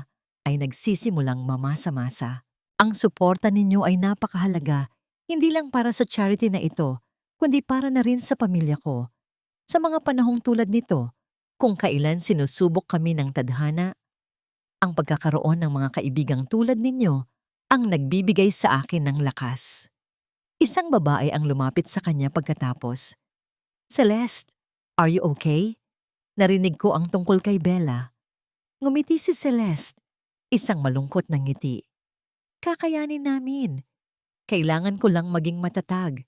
ay nagsisimulang mamasa-masa. "Ang suporta ninyo ay napakahalaga, hindi lang para sa charity na ito, kundi para na rin sa pamilya ko. Sa mga panahong tulad nito, kung kailan sinusubok kami ng tadhana, ang pagkakaroon ng mga kaibigang tulad ninyo ang nagbibigay sa akin ng lakas." Isang babae ang lumapit sa kanya pagkatapos. "Celeste, are you okay? Narinig ko ang tungkol kay Bella." Ngumiti si Celeste, isang malungkot na ngiti. "Kakayanin namin. Kailangan ko lang maging matatag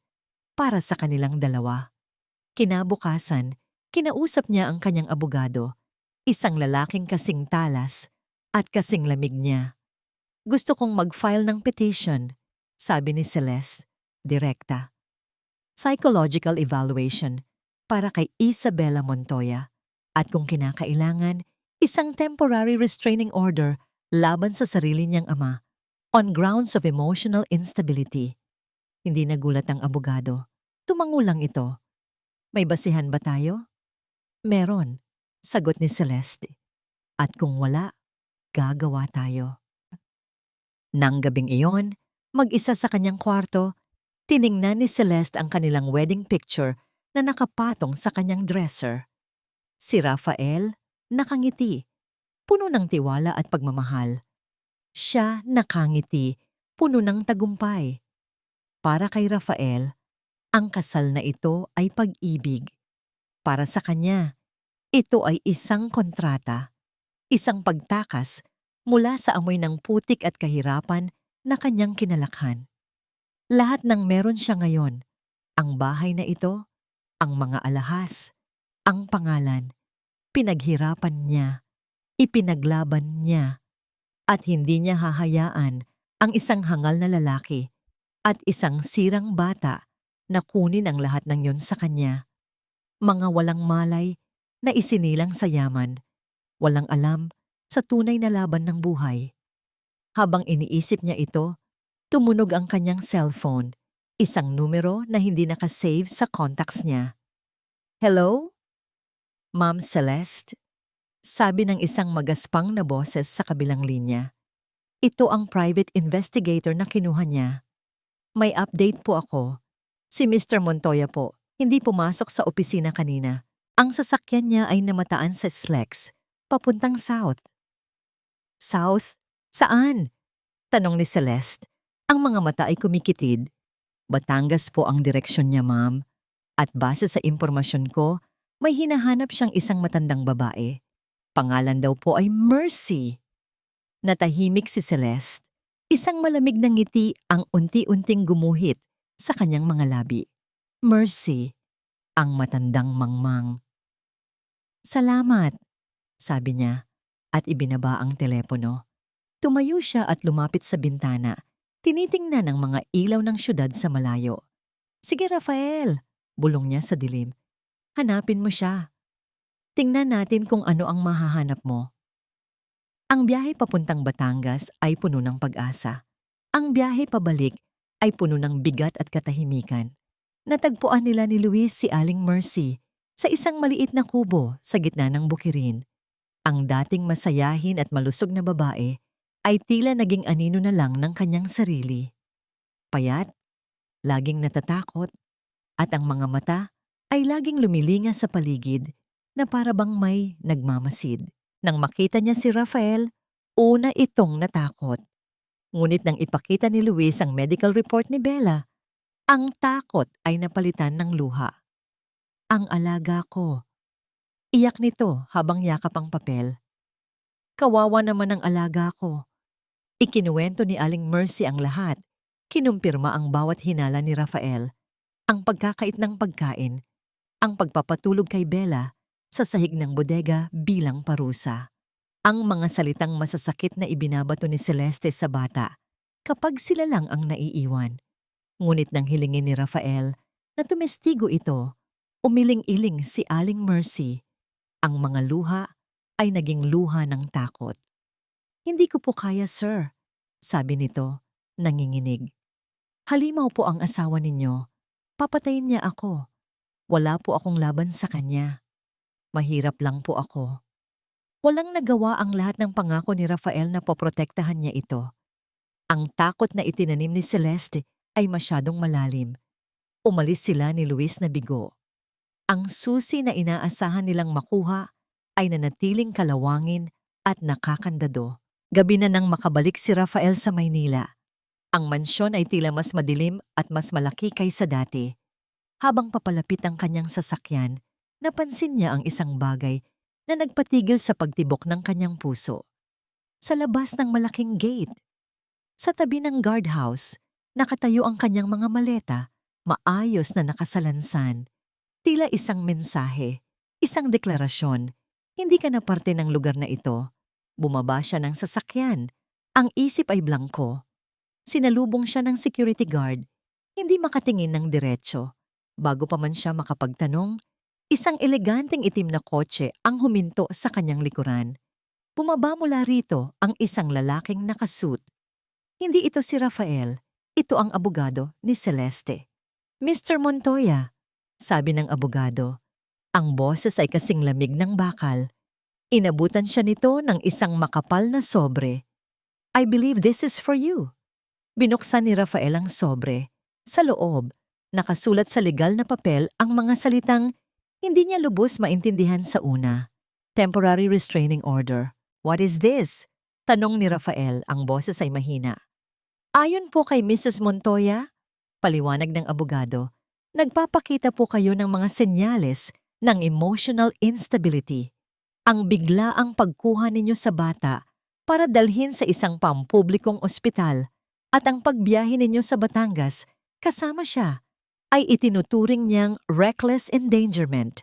para sa kanilang dalawa." Kinabukasan, kinausap niya ang kanyang abogado, isang lalaking kasing talas at kasing lamig niya. "Gusto kong mag-file ng petition," sabi ni Celeste, direkta. "Psychological evaluation para kay Isabela Montoya at kung kinakailangan, isang temporary restraining order laban sa sarili niyang ama on grounds of emotional instability." Hindi nagulat ang abogado. Tumango lang ito. "May basihan ba tayo?" "Meron," sagot ni Celeste. "At kung wala, gagawa tayo." Nang gabing iyon, mag-isa sa kanyang kwarto, tiningnan ni Celeste ang kanilang wedding picture na nakapatong sa kanyang dresser. Si Rafael, nakangiti, puno ng tiwala at pagmamahal. Siya nakangiti, puno ng tagumpay. Para kay Rafael, ang kasal na ito ay pag-ibig. Para sa kanya, ito ay isang kontrata, isang pagtakas mula sa amoy ng putik at kahirapan na kanyang kinalakhan. Lahat ng meron siya ngayon, ang bahay na ito, ang mga alahas, ang pangalan, pinaghirapan niya, ipinaglaban niya, at hindi niya hahayaan ang isang hangal na lalaki at isang sirang bata na kunin ang lahat ng yon sa kanya. Mga walang malay na isinilang sa yaman, walang alam sa tunay na laban ng buhay. Habang iniisip niya ito, tumunog ang kanyang cellphone, isang numero na hindi nakasave sa contacts niya. "Hello? Ma'am Celeste?" Sabi ng isang magaspang na boses sa kabilang linya. Ito ang private investigator na kinuha niya. "May update po ako. Si Mr. Montoya po, hindi pumasok sa opisina kanina. Ang sasakyan niya ay namataan sa SLEX, papuntang south." "South? Saan?" tanong ni Celeste. Ang mga mata ay kumikitid. "Batangas po ang direksyon niya, ma'am. At base sa impormasyon ko, may hinahanap siyang isang matandang babae. Pangalan daw po ay Mercy." Natahimik si Celeste. Isang malamig na ngiti ang unti-unting gumuhit sa kanyang mga labi. Mercy, ang matandang mangmang. "Salamat," sabi niya, at ibinaba ang telepono. Tumayo siya at lumapit sa bintana, tinitingnan ang mga ilaw ng syudad sa malayo. "Sige, Rafael," bulong niya sa dilim. "Hanapin mo siya. Tingnan natin kung ano ang mahahanap mo." Ang biyahe papuntang Batangas ay puno ng pag-asa. Ang biyahe pabalik ay puno ng bigat at katahimikan. Natagpuan nila ni Luis si Aling Mercy sa isang maliit na kubo sa gitna ng bukirin. Ang dating masayahin at malusog na babae ay tila naging anino na lang ng kanyang sarili. Payat, laging natatakot, at ang mga mata ay laging lumilinga sa paligid na para bang may nagmamasid. Nang makita niya si Rafael, una itong natakot. Ngunit nang ipakita ni Luis ang medical report ni Bella, ang takot ay napalitan ng luha. "Ang alaga ko." Iyak nito habang yakap ang papel. "Kawawa naman ang alaga ko." Ikinuwento ni Aling Mercy ang lahat. Kinumpirma ang bawat hinala ni Rafael, ang pagkakait ng pagkain, ang pagpapatulog kay Bella sa sahig ng bodega bilang parusa. Ang mga salitang masasakit na ibinabato ni Celeste sa bata kapag sila lang ang naiiwan. Ngunit nang hilingin ni Rafael na tumestigo ito, umiling-iling si Aling Mercy. Ang mga luha ay naging luha ng takot. "Hindi ko po kaya, sir," sabi nito, nanginginig. "Halimaw po ang asawa ninyo. Papatayin niya ako. Wala po akong laban sa kanya. Mahirap lang po ako." Walang nagawa ang lahat ng pangako ni Rafael na poprotektahan niya ito. Ang takot na itinanim ni Celeste ay masyadong malalim. Umalis sila ni Luis na bigo. Ang susi na inaasahan nilang makuha ay nanatiling kalawangin at nakakandado. Gabi na nang makabalik si Rafael sa Maynila. Ang mansyon ay tila mas madilim at mas malaki kaysa dati. Habang papalapit ang kanyang sasakyan, napansin niya ang isang bagay na nagpatigil sa pagtibok ng kanyang puso. Sa labas ng malaking gate, sa tabi ng guardhouse, nakatayo ang kanyang mga maleta, maayos na nakasalansan. Tila isang mensahe, isang deklarasyon. Hindi ka na parte ng lugar na ito. Bumaba siya ng sasakyan. Ang isip ay blangko. Sinalubong siya ng security guard, hindi makatingin ng diretso. Bago pa man siya makapagtanong, isang eleganteng itim na kotse ang huminto sa kanyang likuran. Bumaba mula rito ang isang lalaking nakasuit. Hindi ito si Rafael, ito ang abogado ni Celeste. "Mr. Montoya," sabi ng abogado. Ang boses ay kasing lamig ng bakal. Inabutan siya nito ng isang makapal na sobre. "I believe this is for you." Binuksan ni Rafael ang sobre. Sa loob, nakasulat sa legal na papel ang mga salitang hindi niya lubos maintindihan sa una. Temporary restraining order. What is this? Tanong ni Rafael, ang boses ay mahina. Ayon po kay Mrs. Montoya, paliwanag ng abogado, nagpapakita po kayo ng mga senyales ng emotional instability. Ang biglaang pagkuha ninyo sa bata para dalhin sa isang pampublikong ospital at ang pagbiyahe ninyo sa Batangas kasama siya ay itinuturing niyang reckless endangerment.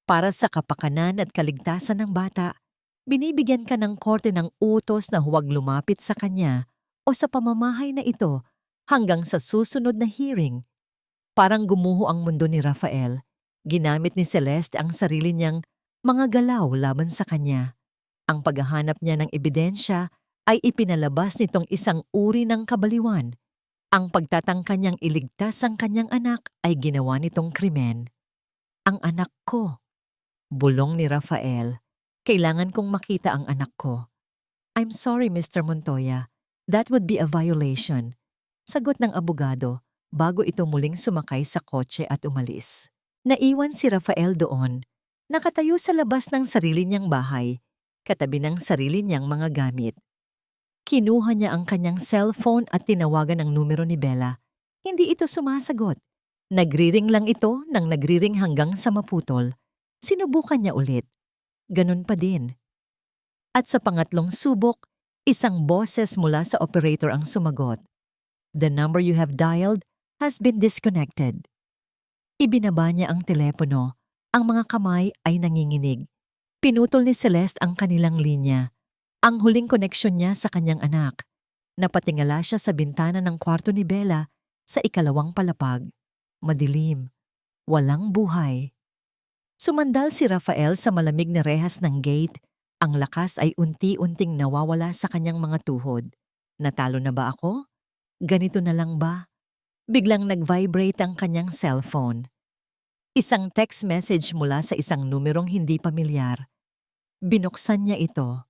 Para sa kapakanan at kaligtasan ng bata, binibigyan ka ng korte ng utos na huwag lumapit sa kanya o sa pamamahay na ito hanggang sa susunod na hearing. Parang gumuho ang mundo ni Rafael. Ginamit ni Celeste ang sarili niyang mga galaw laban sa kanya. Ang paghahanap niya ng ebidensya ay ipinalabas nitong isang uri ng kabaliwan. Ang pagtatangka niyang iligtas ang kanyang anak ay ginawa nitong krimen. Ang anak ko. Bulong ni Rafael. Kailangan kong makita ang anak ko. I'm sorry, Mr. Montoya. That would be a violation. Sagot ng abogado bago ito muling sumakay sa kotse at umalis. Naiwan si Rafael doon. Nakatayo sa labas ng sarili niyang bahay, katabi ng sarili niyang mga gamit. Kinuha niya ang kanyang cellphone at tinawagan ang numero ni Bella. Hindi ito sumasagot. Nagriring lang ito nang nagriring hanggang sa maputol. Sinubukan niya ulit. Ganun pa din. At sa pangatlong subok, isang boses mula sa operator ang sumagot. The number you have dialed has been disconnected. Ibinaba niya ang telepono. Ang mga kamay ay nanginginig. Pinutol ni Celeste ang kanilang linya. Ang huling koneksyon niya sa kanyang anak. Napatingala siya sa bintana ng kwarto ni Bella sa ikalawang palapag. Madilim. Walang buhay. Sumandal si Rafael sa malamig na rehas ng gate. Ang lakas ay unti-unting nawawala sa kanyang mga tuhod. Natalo na ba ako? Ganito na lang ba? Biglang nag-vibrate ang kanyang cellphone. Isang text message mula sa isang numerong hindi pamilyar. Binuksan niya ito.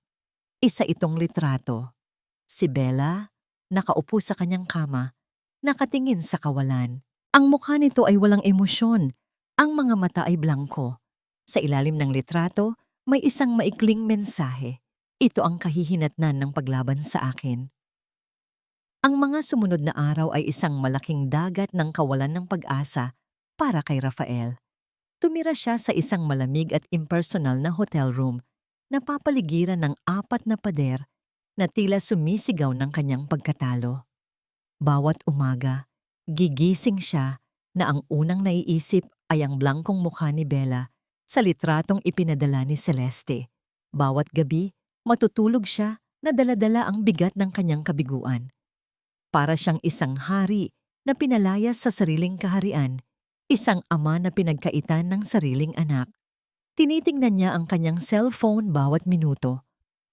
Isa itong litrato. Si Bella, nakaupo sa kanyang kama, nakatingin sa kawalan. Ang mukha nito ay walang emosyon. Ang mga mata ay blangko. Sa ilalim ng litrato, may isang maikling mensahe. Ito ang kahihinatnan ng paglaban sa akin. Ang mga sumunod na araw ay isang malaking dagat ng kawalan ng pag-asa para kay Rafael. Tumira siya sa isang malamig at impersonal na hotel room na papaligiran ng 4 na pader na tila sumisigaw ng kanyang pagkatalo. Bawat umaga, gigising siya na ang unang naiisip ay ang blangkong mukha ni Bella sa litratong ipinadala ni Celeste. Bawat gabi, matutulog siya na dala-dala ang bigat ng kanyang kabiguan. Para siyang isang hari na pinalayas sa sariling kaharian, isang ama na pinagkaitan ng sariling anak. Tinitingnan niya ang kanyang cellphone bawat minuto,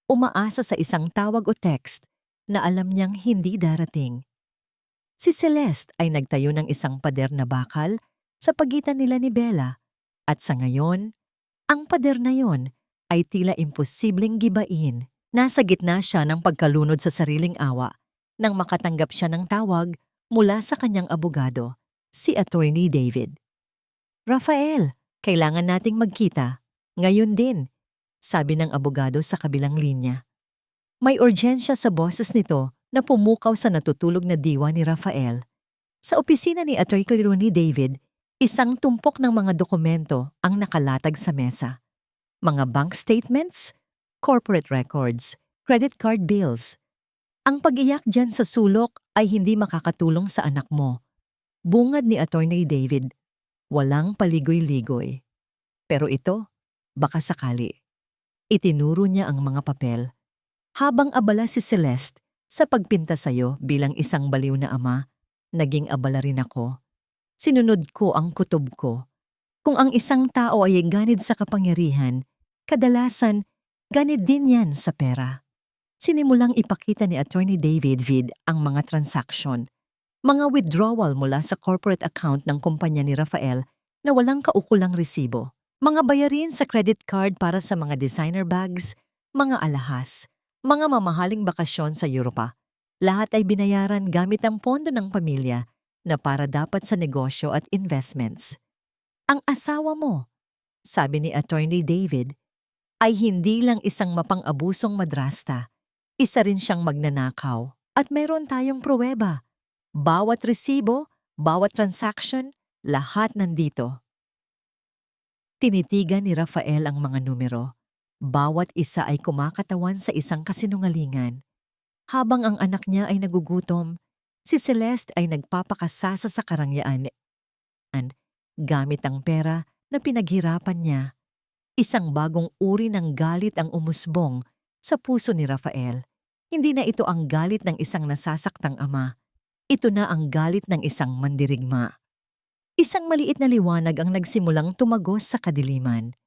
umaasa sa isang tawag o text na alam niyang hindi darating. Si Celeste ay nagtayo ng isang pader na bakal sa pagitan nila ni Bella at sa ngayon, ang pader na yon ay tila imposibleng gibain. Nasa gitna siya ng pagkalunod sa sariling awa nang makatanggap siya ng tawag mula sa kanyang abogado, si Attorney David. Rafael, kailangan nating magkita. Ngayon din, sabi ng abogado sa kabilang linya. May urgensya sa boses nito na pumukaw sa natutulog na diwa ni Rafael. Sa opisina ni Attorney David, isang tumpok ng mga dokumento ang nakalatag sa mesa. Mga bank statements, corporate records, credit card bills. Ang pag-iyak dyan sa sulok ay hindi makakatulong sa anak mo. Bungad ni Attorney David, walang paligoy-ligoy. Pero ito, baka sakali. Itinuro niya ang mga papel. Habang abala si Celeste sa pagpinta sa'yo bilang isang baliw na ama, naging abala rin ako. Sinunod ko ang kutob ko. Kung ang isang tao ay ganid sa kapangyarihan, kadalasan, ganid din yan sa pera. Sinimulang ipakita ni Attorney David ang mga transaksyon, mga withdrawal mula sa corporate account ng kumpanya ni Rafael na walang kaukulang resibo, mga bayarin sa credit card para sa mga designer bags, mga alahas, mga mamahaling bakasyon sa Europa. Lahat ay binayaran gamit ang pondo ng pamilya na para dapat sa negosyo at investments. Ang asawa mo, sabi ni Attorney David, ay hindi lang isang mapang-abusong madrasta, isa rin siyang magnanakaw. At meron tayong pruweba. Bawat resibo, bawat transaction, lahat nandito. Tinitigan ni Rafael ang mga numero. Bawat isa ay kumakatawan sa isang kasinungalingan. Habang ang anak niya ay nagugutom, si Celeste ay nagpapakasasa sa karangyaan gamit ang pera na pinaghirapan niya. Isang bagong uri ng galit ang umusbong sa puso ni Rafael. Hindi na ito ang galit ng isang nasasaktang ama. Ito na ang galit ng isang mandirigma. Isang maliit na liwanag ang nagsimulang tumagos sa kadiliman.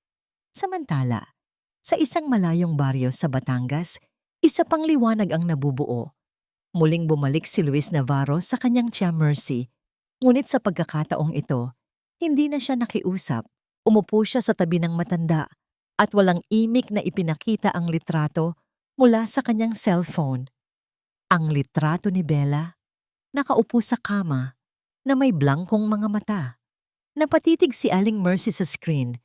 Samantala, sa isang malayong baryo sa Batangas, isa pang liwanag ang nabubuo. Muling bumalik si Luis Navarro sa kanyang tiya Mercy. Ngunit sa pagkakataong ito, hindi na siya nakiusap. Umupo siya sa tabi ng matanda at walang imik na ipinakita ang litrato mula sa kanyang cellphone. Ang litrato ni Bella, nakaupo sa kama, na may blangkong mga mata. Napatitig si Aling Mercy sa screen.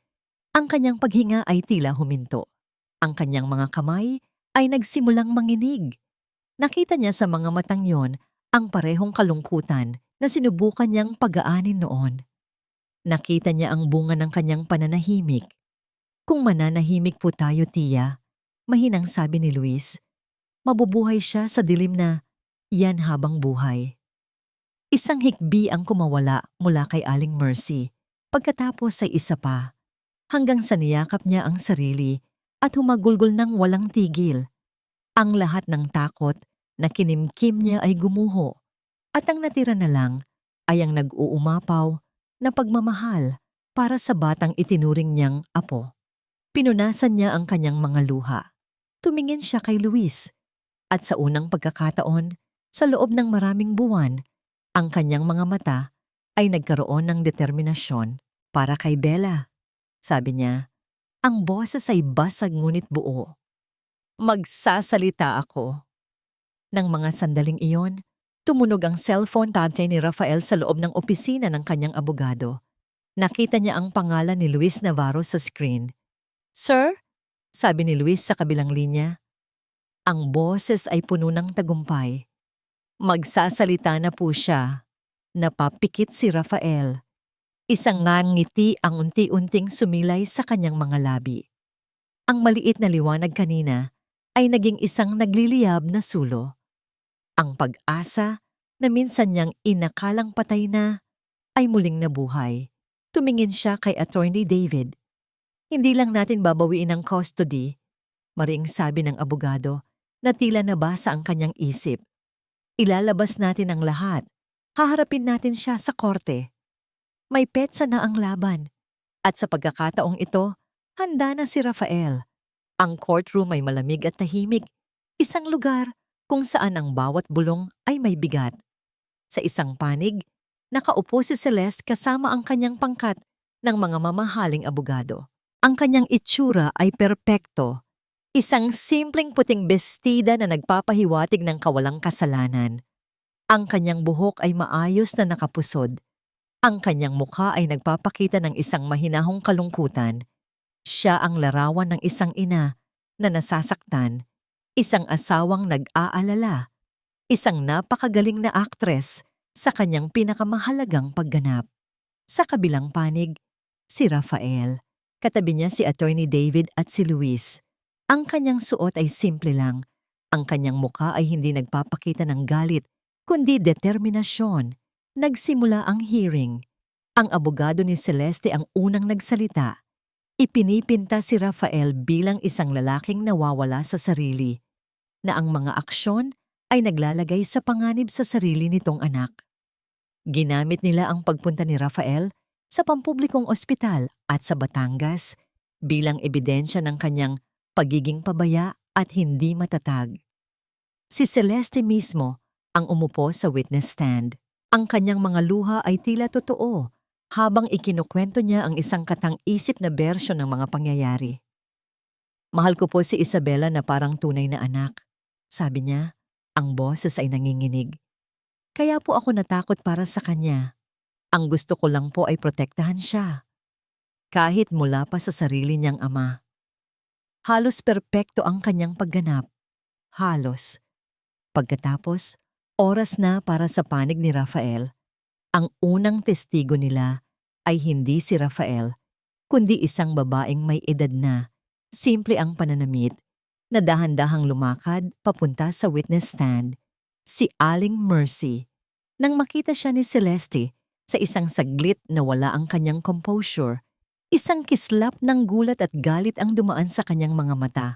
Ang kanyang paghinga ay tila huminto. Ang kanyang mga kamay ay nagsimulang manginig. Nakita niya sa mga matang yon ang parehong kalungkutan na sinubukan niyang pagaanin noon. Nakita niya ang bunga ng kanyang pananahimik. Kung mananahimik po tayo, tiya, mahinang sabi ni Luis, mabubuhay siya sa dilim na yan habang buhay. Isang hikbi ang kumawala mula kay Aling Mercy, pagkatapos ay isa pa, hanggang sa niyakap niya ang sarili at humagulgol ng walang tigil. Ang lahat ng takot na kinimkim niya ay gumuho, at ang natira na lang ay ang nag-uumapaw na pagmamahal para sa batang itinuring niyang apo. Pinunasan niya ang kanyang mga luha. Tumingin siya kay Luis, at sa unang pagkakataon, sa loob ng maraming buwan, ang kanyang mga mata ay nagkaroon ng determinasyon para kay Bella. Sabi niya, ang boses ay basag ngunit buo. Magsasalita ako. Nang mga sandaling iyon, tumunog ang cellphone tatay ni Rafael sa loob ng opisina ng kanyang abogado. Nakita niya ang pangalan ni Luis Navarro sa screen. Sir? Sabi ni Luis sa kabilang linya. Ang boses ay puno ng tagumpay. Magsasalita na po siya. Napapikit si Rafael. Isang ngiti ang unti-unting sumilay sa kanyang mga labi. Ang maliit na liwanag kanina ay naging isang nagliliyab na sulo. Ang pag-asa na minsan niyang inakalang patay na ay muling nabuhay. Tumingin siya kay Attorney David. Hindi lang natin babawiin ang custody, mariing sabi ng abogado na tila nabasa ang kanyang isip. Ilalabas natin ang lahat. Haharapin natin siya sa korte. May petsa na ang laban. At sa pagkakataong ito, handa na si Rafael. Ang courtroom ay malamig at tahimik. Isang lugar kung saan ang bawat bulong ay may bigat. Sa isang panig, nakaupo si Celeste kasama ang kanyang pangkat ng mga mamahaling abogado. Ang kanyang itsura ay perpekto. Isang simpleng puting bestida na nagpapahiwatig ng kawalang kasalanan. Ang kanyang buhok ay maayos na nakapusod. Ang kanyang mukha ay nagpapakita ng isang mahinahong kalungkutan. Siya ang larawan ng isang ina na nasasaktan, isang asawang nag-aalala, isang napakagaling na aktres sa kanyang pinakamahalagang pagganap. Sa kabilang panig, si Rafael. Katabi niya si Attorney David at si Luis. Ang kanyang suot ay simple lang. Ang kanyang mukha ay hindi nagpapakita ng galit, kundi determinasyon. Nagsimula ang hearing. Ang abogado ni Celeste ang unang nagsalita. Ipinipinta si Rafael bilang isang lalaking nawawala sa sarili, na ang mga aksyon ay naglalagay sa panganib sa sarili nitong anak. Ginamit nila ang pagpunta ni Rafael sa pampublikong ospital at sa Batangas bilang ebidensya ng kanyang pagiging pabaya at hindi matatag. Si Celeste mismo ang umupo sa witness stand. Ang kanyang mga luha ay tila totoo habang ikinukwento niya ang isang katang-isip na bersyon ng mga pangyayari. Mahal ko po si Isabela na parang tunay na anak. Sabi niya, ang boses ay nanginginig. Kaya po ako natakot para sa kanya. Ang gusto ko lang po ay protektahan siya. Kahit mula pa sa sarili niyang ama. Halos perpekto ang kanyang pagganap. Halos. Pagkatapos, oras na para sa panig ni Rafael. Ang unang testigo nila ay hindi si Rafael, kundi isang babaeng may edad na, simple ang pananamit, na dahan-dahang lumakad papunta sa witness stand, si Aling Mercy. Nang makita siya ni Celeste, sa isang saglit na wala ang kanyang composure, isang kislap ng gulat at galit ang dumaan sa kanyang mga mata,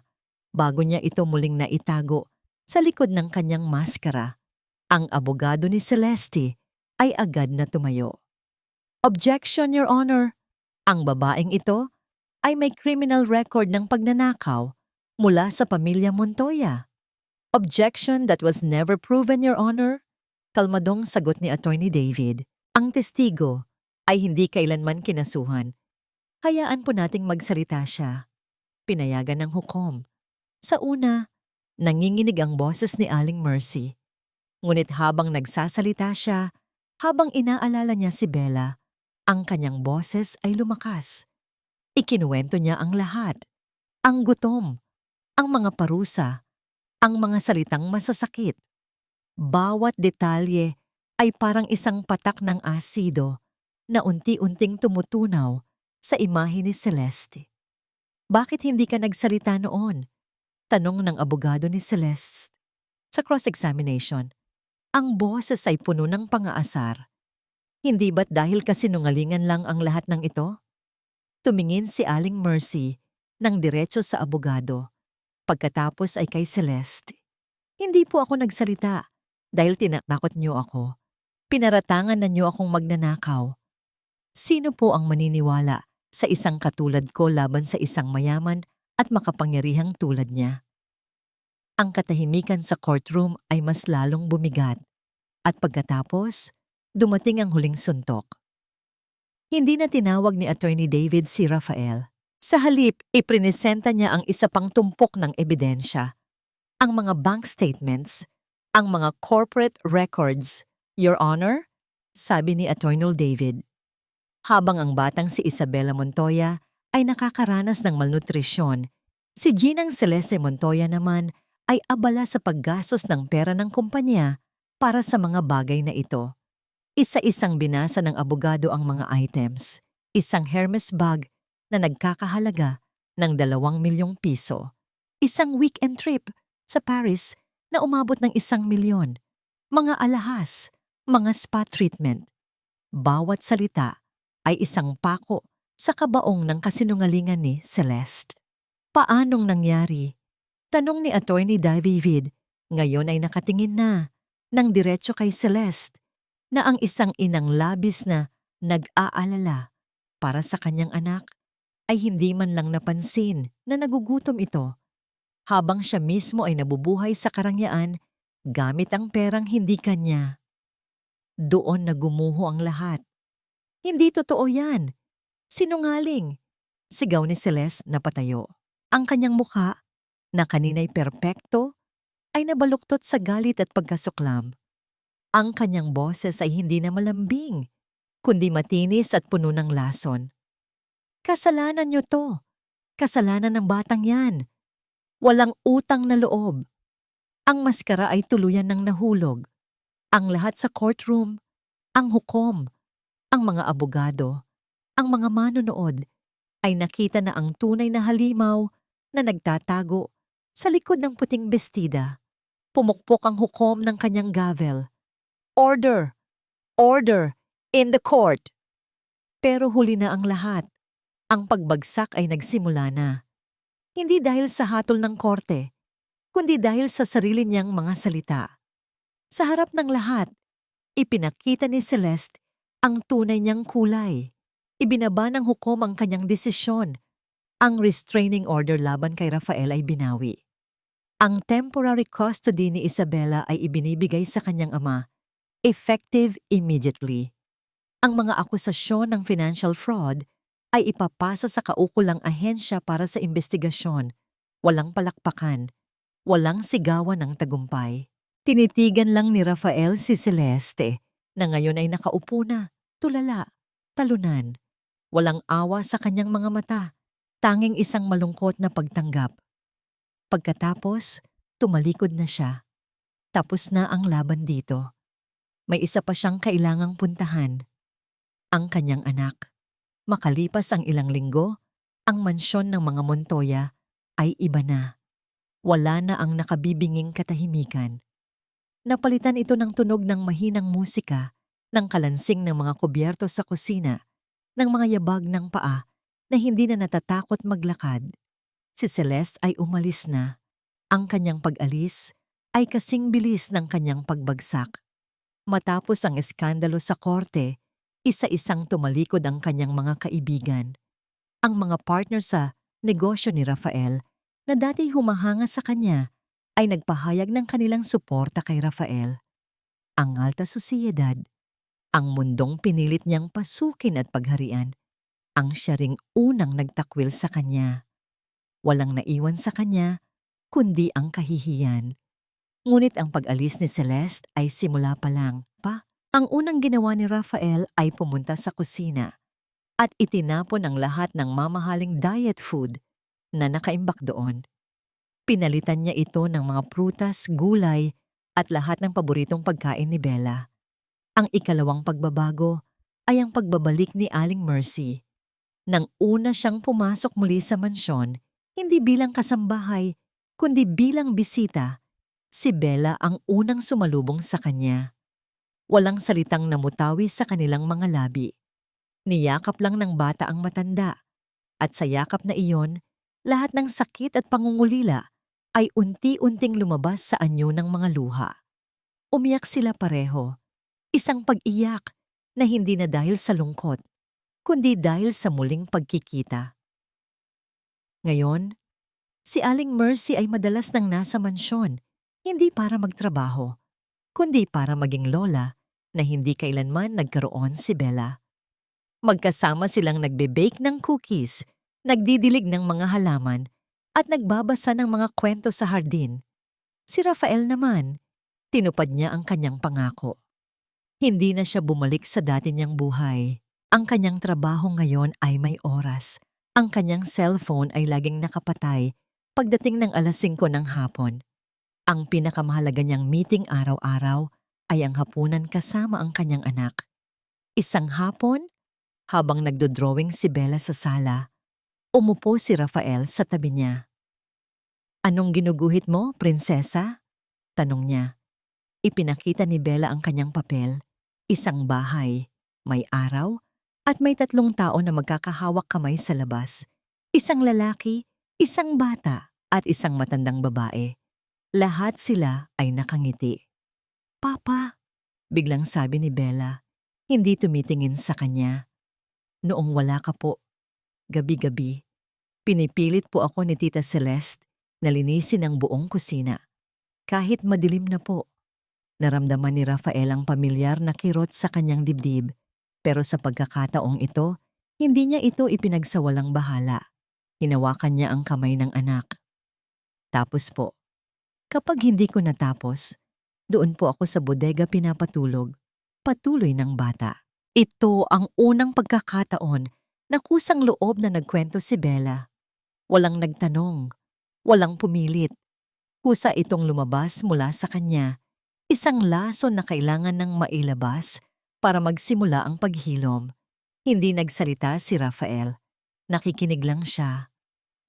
bago niya ito muling naitago sa likod ng kanyang maskara. Ang abogado ni Celeste ay agad na tumayo. Objection, Your Honor. Ang babaeng ito ay may criminal record ng pagnanakaw mula sa pamilya Montoya. Objection that was never proven, Your Honor. Kalmadong sagot ni Attorney David. Ang testigo ay hindi kailanman kinasuhan. Hayaan po nating magsalita siya. Pinayagan ng hukom. Sa una, nanginginig ang boses ni Aling Mercy. Ngunit habang nagsasalita siya, habang inaalala niya si Bella, ang kanyang boses ay lumakas. Ikinuwento niya ang lahat. Ang gutom, ang mga parusa, ang mga salitang masasakit. Bawat detalye ay parang isang patak ng asido na unti-unting tumutunaw sa imahe ni Celeste. Bakit hindi ka nagsalita noon? Tanong ng abogado ni Celeste. Sa cross-examination, ang boses ay puno ng pang-aasar. Hindi ba't dahil kasinungalingan lang ang lahat ng ito? Tumingin si Aling Mercy ng diretso sa abogado. Pagkatapos ay kay Celeste. Hindi po ako nagsalita dahil tinakot niyo ako. Pinaratangan na niyo akong magnanakaw. Sino po ang maniniwala sa isang katulad ko laban sa isang mayaman at makapangyarihang tulad niya? Ang katahimikan sa courtroom ay mas lalong bumigat. At pagkatapos, dumating ang huling suntok. Hindi na tinawag ni Attorney David si Rafael. Sa halip, iprinesenta niya ang isa pang tumpok ng ebidensya. Ang mga bank statements, ang mga corporate records. Your Honor, sabi ni Attorney David. Habang ang batang si Isabela Montoya ay nakakaranas ng malnutrisyon, si Ginang Celeste Montoya naman ay abala sa paggastos ng pera ng kumpanya para sa mga bagay na ito. Isa-isang binasa ng abogado ang mga items, isang Hermes bag na nagkakahalaga ng 2 milyong piso, isang weekend trip sa Paris na umabot ng 1 milyon, mga alahas, mga spa treatment. Bawat salita ay isang pako sa kabaong ng kasinungalingan ni Celeste. Paanong nangyari? Tanong ni Attorney David. Ngayon ay nakatingin na ng diretso kay Celeste na ang isang inang labis na nag-aalala para sa kanyang anak ay hindi man lang napansin na nagugutom ito habang siya mismo ay nabubuhay sa karangyaan gamit ang perang hindi kanya. Doon na gumuho ang lahat. Hindi totoo yan. Sinungaling. Sigaw ni Celeste na patayo. Ang kanyang mukha, na kanina'y perpekto, ay nabaluktot sa galit at pagkasuklam. Ang kanyang boses ay hindi na malambing, kundi matinis at puno ng lason. Kasalanan niyo to. Kasalanan ng batang yan. Walang utang na loob. Ang maskara ay tuluyan ng nahulog. Ang lahat sa courtroom, ang hukom, ang mga abogado, ang mga manonood ay nakita na ang tunay na halimaw na nagtatago sa likod ng puting bestida. Pumukpok ang hukom ng kanyang gavel. Order! Order! In the court! Pero huli na ang lahat. Ang pagbagsak ay nagsimula na. Hindi dahil sa hatol ng korte, kundi dahil sa sarili niyang mga salita. Sa harap ng lahat, ipinakita ni Celeste ang tunay niyang kulay. Ibinaba ng hukom ang kanyang desisyon. Ang restraining order laban kay Rafael ay binawi. Ang temporary custody ni Isabela ay ibinibigay sa kanyang ama, effective immediately. Ang mga akusasyon ng financial fraud ay ipapasa sa kaukulang ahensya para sa investigasyon. Walang palakpakan, walang sigawan ng tagumpay. Tinitigan lang ni Rafael si Celeste na ngayon ay nakaupo na, tulala, talunan. Walang awa sa kanyang mga mata. Tanging isang malungkot na pagtanggap. Pagkatapos, tumalikod na siya. Tapos na ang laban dito. May isa pa siyang kailangang puntahan. Ang kanyang anak. Makalipas ang ilang linggo, ang mansyon ng mga Montoya ay iba na. Wala na ang nakabibinging katahimikan. Napalitan ito ng tunog ng mahinang musika, ng kalansing ng mga kubyerto sa kusina, ng mga yabag ng paa na hindi na natatakot maglakad. Si Celeste ay umalis na. Ang kanyang pag-alis ay kasing bilis ng kanyang pagbagsak. Matapos ang eskandalo sa korte, isa-isang tumalikod ang kanyang mga kaibigan. Ang mga partner sa negosyo ni Rafael na dati humahanga sa kanya ay nagpahayag ng kanilang suporta kay Rafael. Ang alta sosyedad, ang mundong pinilit niyang pasukin at pagharian, ang siya ring unang nagtakwil sa kanya. Walang naiwan sa kanya, kundi ang kahihiyan. Ngunit ang pag-alis ni Celeste ay simula pa lang. Ang unang ginawa ni Rafael ay pumunta sa kusina at itinapon ang lahat ng mamahaling diet food na nakaimbak doon. Pinalitan niya ito ng mga prutas, gulay at lahat ng paboritong pagkain ni Bella. Ang ikalawang pagbabago ay ang pagbabalik ni Aling Mercy. Nang una siyang pumasok muli sa mansyon, hindi bilang kasambahay, kundi bilang bisita, si Bella ang unang sumalubong sa kanya. Walang salitang namutawi sa kanilang mga labi. Niyakap lang ng bata ang matanda, at sa yakap na iyon, lahat ng sakit at pangungulila ay unti-unting lumabas sa anyo ng mga luha. Umiyak sila pareho, isang pag-iyak na hindi na dahil sa lungkot, kundi dahil sa muling pagkikita. Ngayon, si Aling Mercy ay madalas nang nasa mansyon, hindi para magtrabaho, kundi para maging lola na hindi kailanman nagkaroon si Bella. Magkasama silang nagbe-bake ng cookies, nagdidilig ng mga halaman, at nagbabasa ng mga kwento sa hardin. Si Rafael naman, tinupad niya ang kanyang pangako. Hindi na siya bumalik sa dati niyang buhay. Ang kanyang trabaho ngayon ay may oras. Ang kanyang cellphone ay laging nakapatay pagdating ng 5:00 ng hapon. Ang pinakamahalaga niyang meeting araw-araw ay ang hapunan kasama ang kanyang anak. Isang hapon, habang nagdodrawing si Bella sa sala, umupo si Rafael sa tabi niya. "Anong ginuguhit mo, prinsesa?" tanong niya. Ipinakita ni Bella ang kanyang papel, isang bahay, may araw, at may 3 tao na magkakahawak kamay sa labas. Isang lalaki, isang bata, at isang matandang babae. Lahat sila ay nakangiti. "Papa," biglang sabi ni Bella, hindi tumitingin sa kanya. "Noong wala ka po, gabi-gabi, pinipilit po ako ni Tita Celeste na linisin ang buong kusina. Kahit madilim na po." Naramdaman ni Rafael ang pamilyar na kirot sa kanyang dibdib, pero sa pagkakataong ito, hindi niya ito ipinagsawalang bahala. Hinawakan niya ang kamay ng anak. "Tapos po, kapag hindi ko natapos, doon po ako sa bodega pinapatulog," patuloy ng bata. Ito ang unang pagkakataon na kusang loob na nagkwento si Bella. Walang nagtanong, walang pumilit. Kusa itong lumabas mula sa kanya, isang laso na kailangan ng mailabas para magsimula ang paghilom. Hindi nagsalita si Rafael. Nakikinig lang siya.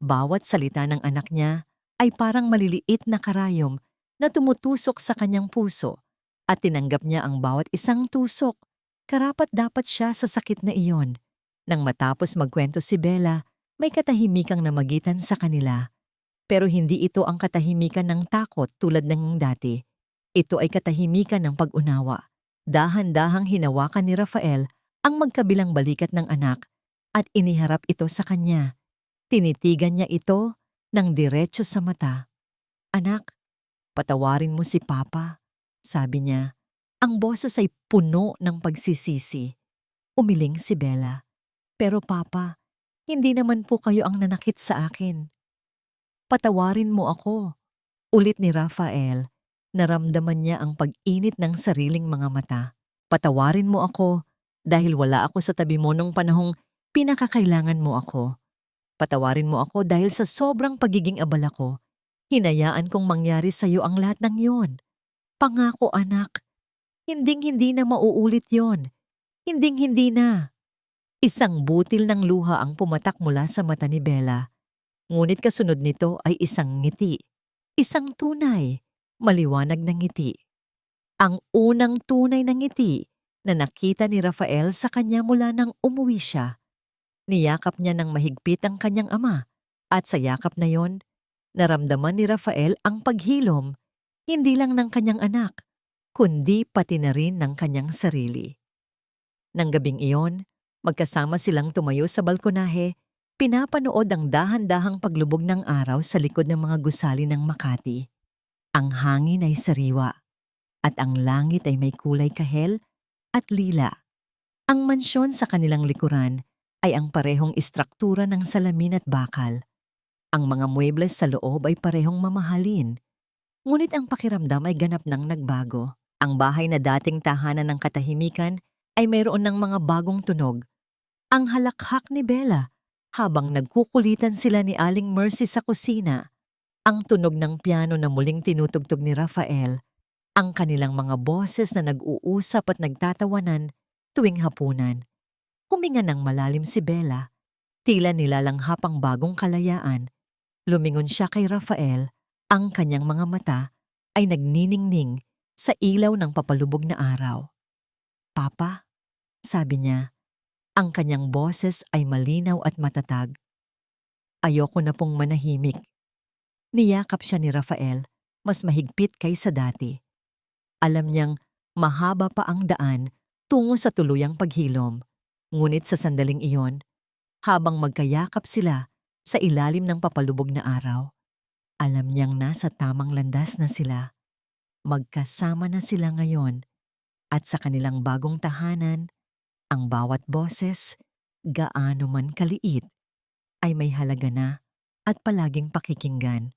Bawat salita ng anak niya ay parang maliliit na karayom na tumutusok sa kanyang puso, at tinanggap niya ang bawat isang tusok. Karapat-dapat siya sa sakit na iyon. Nang matapos magkwento si Bella, may katahimikang namagitan sa kanila. Pero hindi ito ang katahimikan ng takot tulad ng dati. Ito ay katahimikan ng pag-unawa. Dahan-dahang hinawakan ni Rafael ang magkabilang balikat ng anak at iniharap ito sa kanya. Tinitigan niya ito ng diretso sa mata. "Anak, patawarin mo si Papa," sabi niya. Ang boses ay puno ng pagsisisi. Umiling si Bella. "Pero Papa, hindi naman po kayo ang nanakit sa akin." "Patawarin mo ako," ulit ni Rafael. Naramdaman niya ang pag-init ng sariling mga mata. "Patawarin mo ako dahil wala ako sa tabi mo nung panahong pinakakailangan mo ako. Patawarin mo ako dahil sa sobrang pagiging abala ko. Hinayaan kong mangyari sa'yo ang lahat ng yon. Pangako anak, hinding-hindi na mauulit yon. Hinding-hindi na. Isang butil ng luha ang pumatak mula sa mata ni Bella. Ngunit kasunod nito ay isang ngiti. Isang tunay, maliwanag na ngiti. Ang unang tunay na ngiti na nakita ni Rafael sa kanya mula nang umuwi siya. Niyakap niya ng mahigpit ang kanyang ama at sa yakap na yon, naramdaman ni Rafael ang paghilom, hindi lang ng kanyang anak, kundi pati na rin ng kanyang sarili. Nang gabing iyon, magkasama silang tumayo sa balkonahe, pinapanood ang dahan-dahang paglubog ng araw sa likod ng mga gusali ng Makati. Ang hangin ay sariwa, at ang langit ay may kulay kahel at lila. Ang mansyon sa kanilang likuran ay ang parehong istruktura ng salamin at bakal. Ang mga muebles sa loob ay parehong mamahalin, ngunit ang pakiramdam ay ganap nang nagbago. Ang bahay na dating tahanan ng katahimikan ay mayroon ng mga bagong tunog. Ang halakhak ni Bella habang nagkukulitan sila ni Aling Mercy sa kusina. Ang tunog ng piano na muling tinutugtog ni Rafael. Ang kanilang mga boses na nag-uusap at nagtatawanan tuwing hapunan. Huminga ng malalim si Bella. Tila nilalanghap ang bagong kalayaan. Lumingon siya kay Rafael. Ang kanyang mga mata ay nagniningning sa ilaw ng papalubog na araw. "Papa," sabi niya, ang kanyang boses ay malinaw at matatag. "Ayoko na pong manahimik." Niyakap siya ni Rafael, mas mahigpit kaysa dati. Alam niyang mahaba pa ang daan tungo sa tuluyang paghilom. Ngunit sa sandaling iyon, habang magkayakap sila sa ilalim ng papalubog na araw, alam niyang nasa tamang landas na sila. Magkasama na sila ngayon at sa kanilang bagong tahanan, ang bawat boses, gaano man kaliit, ay may halaga na at palaging pakikinggan.